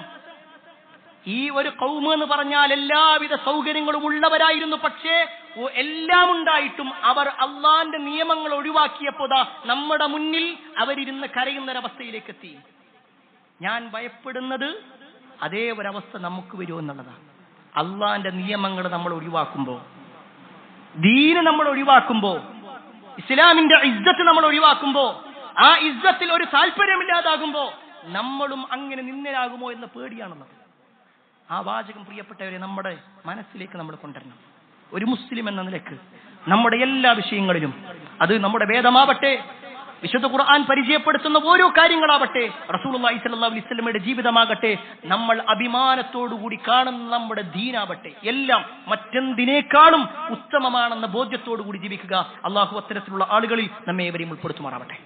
ഈ ഒരു ഖൗമ് എന്ന് പറഞ്ഞാൽ എല്ലാവിധ സൗകര്യങ്ങളും ഉള്ളവരായിരുന്നു, പക്ഷേ എല്ലാം ഉണ്ടായിട്ടും അവർ അള്ളാന്റെ നിയമങ്ങൾ ഒഴിവാക്കിയപ്പോ നമ്മുടെ മുന്നിൽ അവരിരുന്ന് കരയുന്നൊരവസ്ഥയിലേക്ക് എത്തി. ഞാൻ ഭയപ്പെടുന്നത് അതേ ഒരവസ്ഥ നമുക്ക് വരുമെന്നുള്ളതാണ്. അള്ളാന്റെ നിയമങ്ങൾ നമ്മൾ ഒഴിവാക്കുമ്പോ, ദീന് നമ്മൾ ഒഴിവാക്കുമ്പോ, ഇസ്ലാമിന്റെ ഇസ്സത്ത് നമ്മൾ ഒഴിവാക്കുമ്പോ, ആ ഇസ്സത്തിൽ ഒരു താല്പര്യമില്ലാതാകുമ്പോ നമ്മളും അങ്ങനെ നിന്നരാകുമോ എന്ന പേടിയാണുള്ളത്. ആ വാചകം പ്രിയപ്പെട്ടവരെ നമ്മുടെ മനസ്സിലേക്ക് നമ്മൾ കൊണ്ടുവരണം. ഒരു മുസ്ലിം എന്ന നിലക്ക് നമ്മുടെ എല്ലാ വിഷയങ്ങളിലും, അത് നമ്മുടെ വേദമാവട്ടെ, വിശുദ്ധ ഖുർആൻ പരിചയപ്പെടുത്തുന്ന ഓരോ കാര്യങ്ങളാവട്ടെ, റസൂലുള്ളാഹി സ്വല്ലല്ലാഹു അലൈഹി വസല്ലമയുടെ ജീവിതമാകട്ടെ, നമ്മൾ അഭിമാനത്തോടുകൂടി കാണുന്ന നമ്മുടെ ദീനാവട്ടെ, എല്ലാം മറ്റെന്തിനേക്കാളും ഉത്തമമാണെന്ന ബോധ്യത്തോടു കൂടി ജീവിക്കുക. അള്ളാഹു അത്തരത്തിലുള്ള ആളുകളിൽ നമ്മെ ഏവരെയും ഉൾപ്പെടുത്തുമാറാവട്ടെ.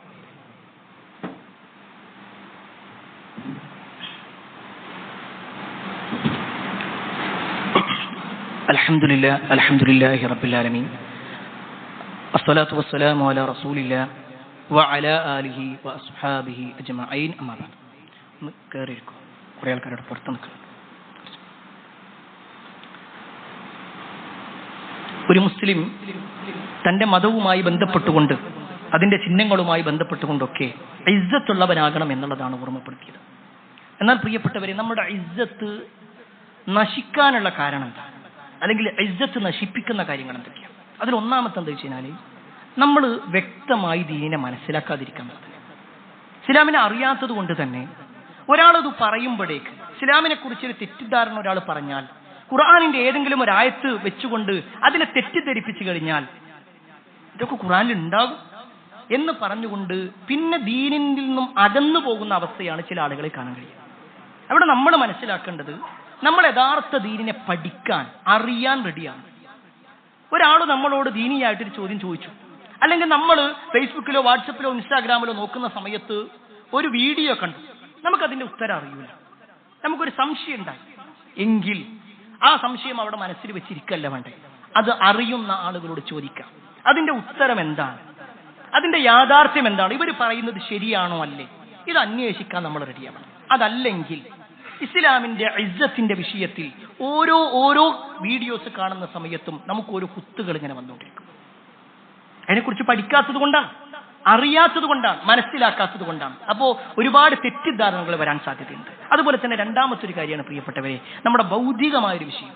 അൽഹംദുലില്ലാഹി റബ്ബിൽ ആലമീൻ, അസ്സലാത്തു വസ്സലാമു അലാ റസൂലില്ലാഹ് വഅലാ ആലിഹി വഅസ്ഹാബിഹി അജ്മഈൻ. അമ്മാ ബഅദ്. ഒന്ന് കേറിയിരിക്കും, കുറേ ആൾക്കാരുടെ പുറത്ത് നിൽക്കണം. ഒരു മുസ്ലിം തന്റെ മതവുമായി ബന്ധപ്പെട്ടുകൊണ്ട്, അതിന്റെ ചിഹ്നങ്ങളുമായി ബന്ധപ്പെട്ടുകൊണ്ടൊക്കെ ഇസ്സത്തുള്ളവനാകണം എന്നുള്ളതാണ് ഓർമ്മപ്പെടുത്തിയത്. എന്നാൽ പ്രിയപ്പെട്ടവരെ, നമ്മുടെ ഇസ്സത്ത് നശിക്കാനുള്ള കാരണം എന്താണ്? അല്ലെങ്കിൽ ഇസ്സത്ത് നശിപ്പിക്കുന്ന കാര്യങ്ങൾ എന്തൊക്കെയാണ്? അതിൽ ഒന്നാമത്തെ എന്താ വെച്ച് കഴിഞ്ഞാൽ, നമ്മൾ വ്യക്തമായി ദീനിനെ മനസ്സിലാക്കാതിരിക്കാൻ പറ്റില്ല. ഇസ്ലാമിനെ അറിയാത്തത് കൊണ്ട് തന്നെ ഒരാളത് പറയുമ്പോഴേക്ക്, ഇസ്ലാമിനെ കുറിച്ചൊരു തെറ്റിദ്ധാരണ ഒരാൾ പറഞ്ഞാൽ, ഖുർആനിന്റെ ഏതെങ്കിലും ഒരു ആയത്ത് വെച്ചുകൊണ്ട് അതിനെ തെറ്റിദ്ധരിപ്പിച്ചു കഴിഞ്ഞാൽ, ഇതൊക്കെ ഖുർആനിൽ ഉണ്ടാകും എന്ന് പറഞ്ഞുകൊണ്ട് പിന്നെ ദീനിൽ നിന്നും അകന്നു പോകുന്ന അവസ്ഥയാണ് ചില ആളുകളെ കാണാൻ കഴിയുക. അവിടെ നമ്മൾ മനസ്സിലാക്കേണ്ടത്, നമ്മൾ യഥാർത്ഥ ദീനിനെ പഠിക്കാൻ, അറിയാൻ റെഡിയാണ്. ഒരാൾ നമ്മളോട് ദീനിയായിട്ടൊരു ചോദ്യം ചോദിച്ചു, അല്ലെങ്കിൽ നമ്മൾ ഫേസ്ബുക്കിലോ വാട്സപ്പിലോ ഇൻസ്റ്റാഗ്രാമിലോ നോക്കുന്ന സമയത്ത് ഒരു വീഡിയോ കണ്ടു, നമുക്കതിന്റെ ഉത്തരം അറിയില്ല, നമുക്കൊരു സംശയം ഉണ്ടായി എങ്കിൽ ആ സംശയം അവിടെ മനസ്സിൽ വെച്ചിരിക്കല്ല വേണ്ടേ, അത് അറിയുന്ന ആളുകളോട് ചോദിക്കാം. അതിന്റെ ഉത്തരം എന്താണ്, അതിന്റെ യാഥാർത്ഥ്യം എന്താണ്, ഇവർ പറയുന്നത് ശരിയാണോ അല്ലേ, ഇത് അന്വേഷിക്കാൻ നമ്മൾ റെഡിയാവണം. അതല്ലെങ്കിൽ ഇസ്ലാമിന്റെ ഇസ്സത്തിന്റെ വിഷയത്തിൽ ഓരോ വീഡിയോസ് കാണുന്ന സമയത്തും നമുക്ക് ഓരോ കുത്തുകൾ ഇങ്ങനെ വന്നുകൊണ്ടിരിക്കും. അതിനെക്കുറിച്ച് പഠിക്കാത്തത് കൊണ്ടാണ്, അറിയാത്തത് കൊണ്ടാണ്, മനസ്സിലാക്കാത്തത് കൊണ്ടാണ്. അപ്പോൾ ഒരുപാട് തെറ്റിദ്ധാരണകൾ വരാൻ സാധ്യതയുണ്ട്. അതുപോലെ തന്നെ രണ്ടാമത്തെ ഒരു കാര്യമാണ് പ്രിയപ്പെട്ടവരെ, നമ്മുടെ ഭൗതികമായൊരു വിഷയം.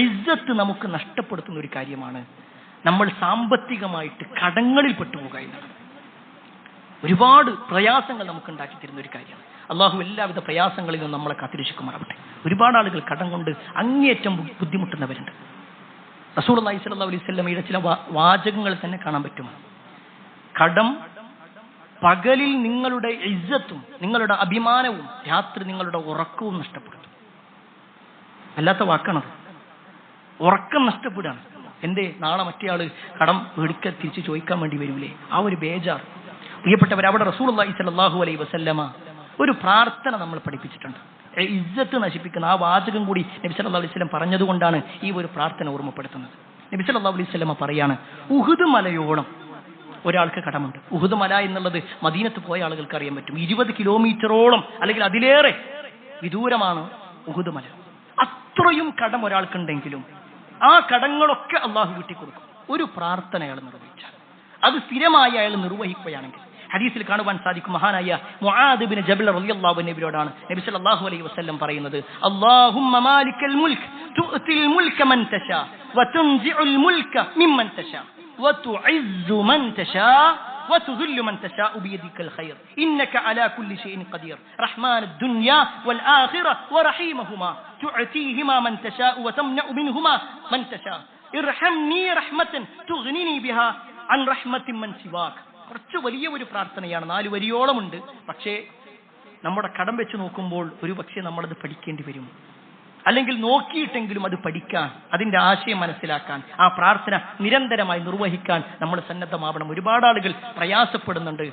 ഇസ്സത്ത് നമുക്ക് നഷ്ടപ്പെടുത്തുന്ന ഒരു കാര്യമാണ് നമ്മൾ സാമ്പത്തികമായിട്ട് കടങ്ങളിൽ പെട്ടുപോകുക എന്നുള്ളത്. ഒരുപാട് പ്രയാസങ്ങൾ നമുക്ക് ഉണ്ടാക്കി തരുന്ന ഒരു കാര്യമാണ്. അള്ളാഹു എല്ലാവിധ പ്രയാസങ്ങളിൽ നിന്നും നമ്മളെ കാത്തിരക്ഷിക്കുമാറാവട്ടെ. ഒരുപാട് ആളുകൾ കടം കൊണ്ട് അങ്ങേയറ്റം ബുദ്ധിമുട്ടുന്നവരുണ്ട്. റസൂലുള്ളാഹി സ്വല്ലല്ലാഹു അലൈഹി വസല്ലമയുടെ ചില വാചകങ്ങൾ തന്നെ കാണാൻ പറ്റും. കടം പകലിൽ നിങ്ങളുടെ ഇസ്സത്തും നിങ്ങളുടെ അഭിമാനവും, രാത്രി നിങ്ങളുടെ ഉറക്കവും നഷ്ടപ്പെടുത്തും. അല്ലാത്ത വാക്കാണത്. ഉറക്കം നഷ്ടപ്പെടുകയാണ്. എന്തേ, നാളെ മറ്റേയാള് കടം പേടിക്കാൻ തിരിച്ച് ചോദിക്കാൻ വേണ്ടി വരൂലേ, ആ ഒരു ബേജാർ. പ്രിയപ്പെട്ടവർ, അവിടെ റസൂലുള്ളാഹി സ്വല്ലല്ലാഹു അലൈഹി വസല്ലമ ഒരു പ്രാർത്ഥന നമ്മൾ പഠിപ്പിച്ചിട്ടുണ്ട്. ഇസ്സത്ത് നശിപ്പിക്കുന്ന ആ വാചകം കൂടി നബി സല്ലല്ലാഹു അലൈഹി വസല്ലം പറഞ്ഞതുകൊണ്ടാണ് ഈ ഒരു പ്രാർത്ഥന ഓർമ്മപ്പെടുത്തുന്നത്. നബി സല്ലല്ലാഹു അലൈഹി വസല്ലമ പറയാണ്, ഉഹുദ് മലയോളം ഒരാൾക്ക് കടമുണ്ട്. ഉഹുദ് മല എന്നുള്ളത് മദീനത്ത് പോയ ആളുകൾക്ക് അറിയാൻ പറ്റും. 20 കിലോമീറ്ററോളം അല്ലെങ്കിൽ അതിലേറെ വിദൂരമാണ് ഉഹുദ് മല. എത്രയും കടം ഒരാൾക്കുണ്ടെങ്കിലും ആ കടങ്ങളൊക്കെ അള്ളാഹു വീട്ടിക്കൊടുക്കും ഒരു പ്രാർത്ഥന അയാൾ നിർവഹിച്ചാൽ. അത് സ്ഥിരമായി അയാൾ നിർവഹിക്കുകയാണെങ്കിൽ. ഹദീസിൽ കാണുവാൻ സാധിക്കും മഹാനായ മുആദ് ഇബ്നു ജബൽ റളിയല്ലാഹു അൻഹുവിനോടാണ് നബി സല്ലല്ലാഹു അലൈഹി വസല്ലം പറയുന്നത്, അല്ലാഹുമ്മ മാലിക്കൽ മുൽക്ക് തുഅതിൽ മുൽക മൻ തശാ വതുൻസിഉൽ മുൽക മിമ്മൻ തശാ വതുഇസ്സു മൻ തശാ وتذل من تشاء بيدك الخير إنك على كل شيء قدير رحمن الدنيا والآخرة ورحيمهما تعطيهما من تشاء وتمنع منهما من تشاء ارحمني رحمة تغنيني بها عن رحمة من سواك. കുറച്ച് വലിയ ഒരു പ്രാർത്ഥനയാണ്, 4 വരിയോളമുണ്ട്. പക്ഷേ നമ്മുടെ കടം വെച്ച് നോക്കുമ്പോൾ ഒരു പക്ഷേ നമ്മളത് പഠിക്കേണ്ടി വരും. അല്ലെങ്കിൽ നോക്കിയിട്ടെങ്കിലും അത് പഠിക്കാൻ, അതിന്റെ ആശയം മനസ്സിലാക്കാൻ, ആ പ്രാർത്ഥന നിരന്തരമായി നിർവഹിക്കാൻ നമ്മൾ സന്നദ്ധമാവണം. ഒരുപാട് ആളുകൾ പ്രയാസപ്പെടുന്നുണ്ട്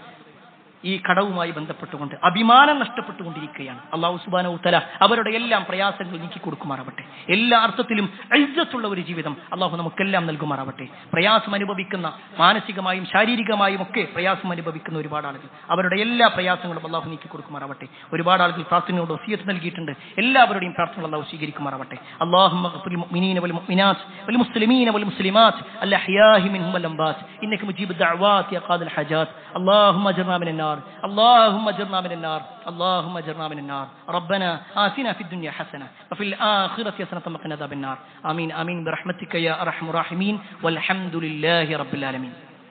ഈ കടവുമായി ബന്ധപ്പെട്ടുകൊണ്ട്, അഭിമാനം നഷ്ടപ്പെട്ടുകൊണ്ടിരിക്കുകയാണ്. അല്ലാഹു സുബ്ഹാനഹു വതആല അവരുടെ എല്ലാം പ്രയാസങ്ങൾ നീക്കി കൊടുക്കുമാറാവട്ടെ. എല്ലാ അർത്ഥത്തിലും ഇസ്സത്തുള്ള ഒരു ജീവിതം അല്ലാഹു നമുക്കെല്ലാം നൽകുമാറാവട്ടെ. പ്രയാസം അനുഭവിക്കുന്ന, മാനസികമായും ശാരീരികമായും ഒക്കെ പ്രയാസം അനുഭവിക്കുന്ന ഒരുപാട് ആളുകൾ, അവരുടെ എല്ലാ പ്രയാസങ്ങളും അല്ലാഹു നീക്കി കൊടുക്കുമാറാവട്ടെ. ഒരുപാട് ആളുകൾ പ്രാർത്ഥനയോട് വസിയത്ത് നൽകിയിട്ടുണ്ട്. എല്ലാവരുടെയും പ്രാർത്ഥന അല്ലാഹു സ്വീകരിക്കുമാറാവട്ടെ. അല്ലാഹുമ്മ ഗ്ഫിർ മുഅ്മിനീന വൽ മുഅ്മിനാത്ത് വൽ മുസ്ലിമീന വൽ മുസ്ലിമാത്ത് അൽ അഹ്യാഇ മിൻഹും വൽ അംവാത്ത് ഇന്നക മുജീബുദ് ദഅവാത് യാ ഖാദിൽ ഹജാത്ത്. اللهم اجرنا من النار اللهم اجرنا من النار اللهم اجرنا من النار ربنا آتنا في الدنيا حسنة وفي الآخرة حسنة وقنا عذاب النار آمين آمين برحمتك يا أرحم الراحمين والحمد لله رب العالمين.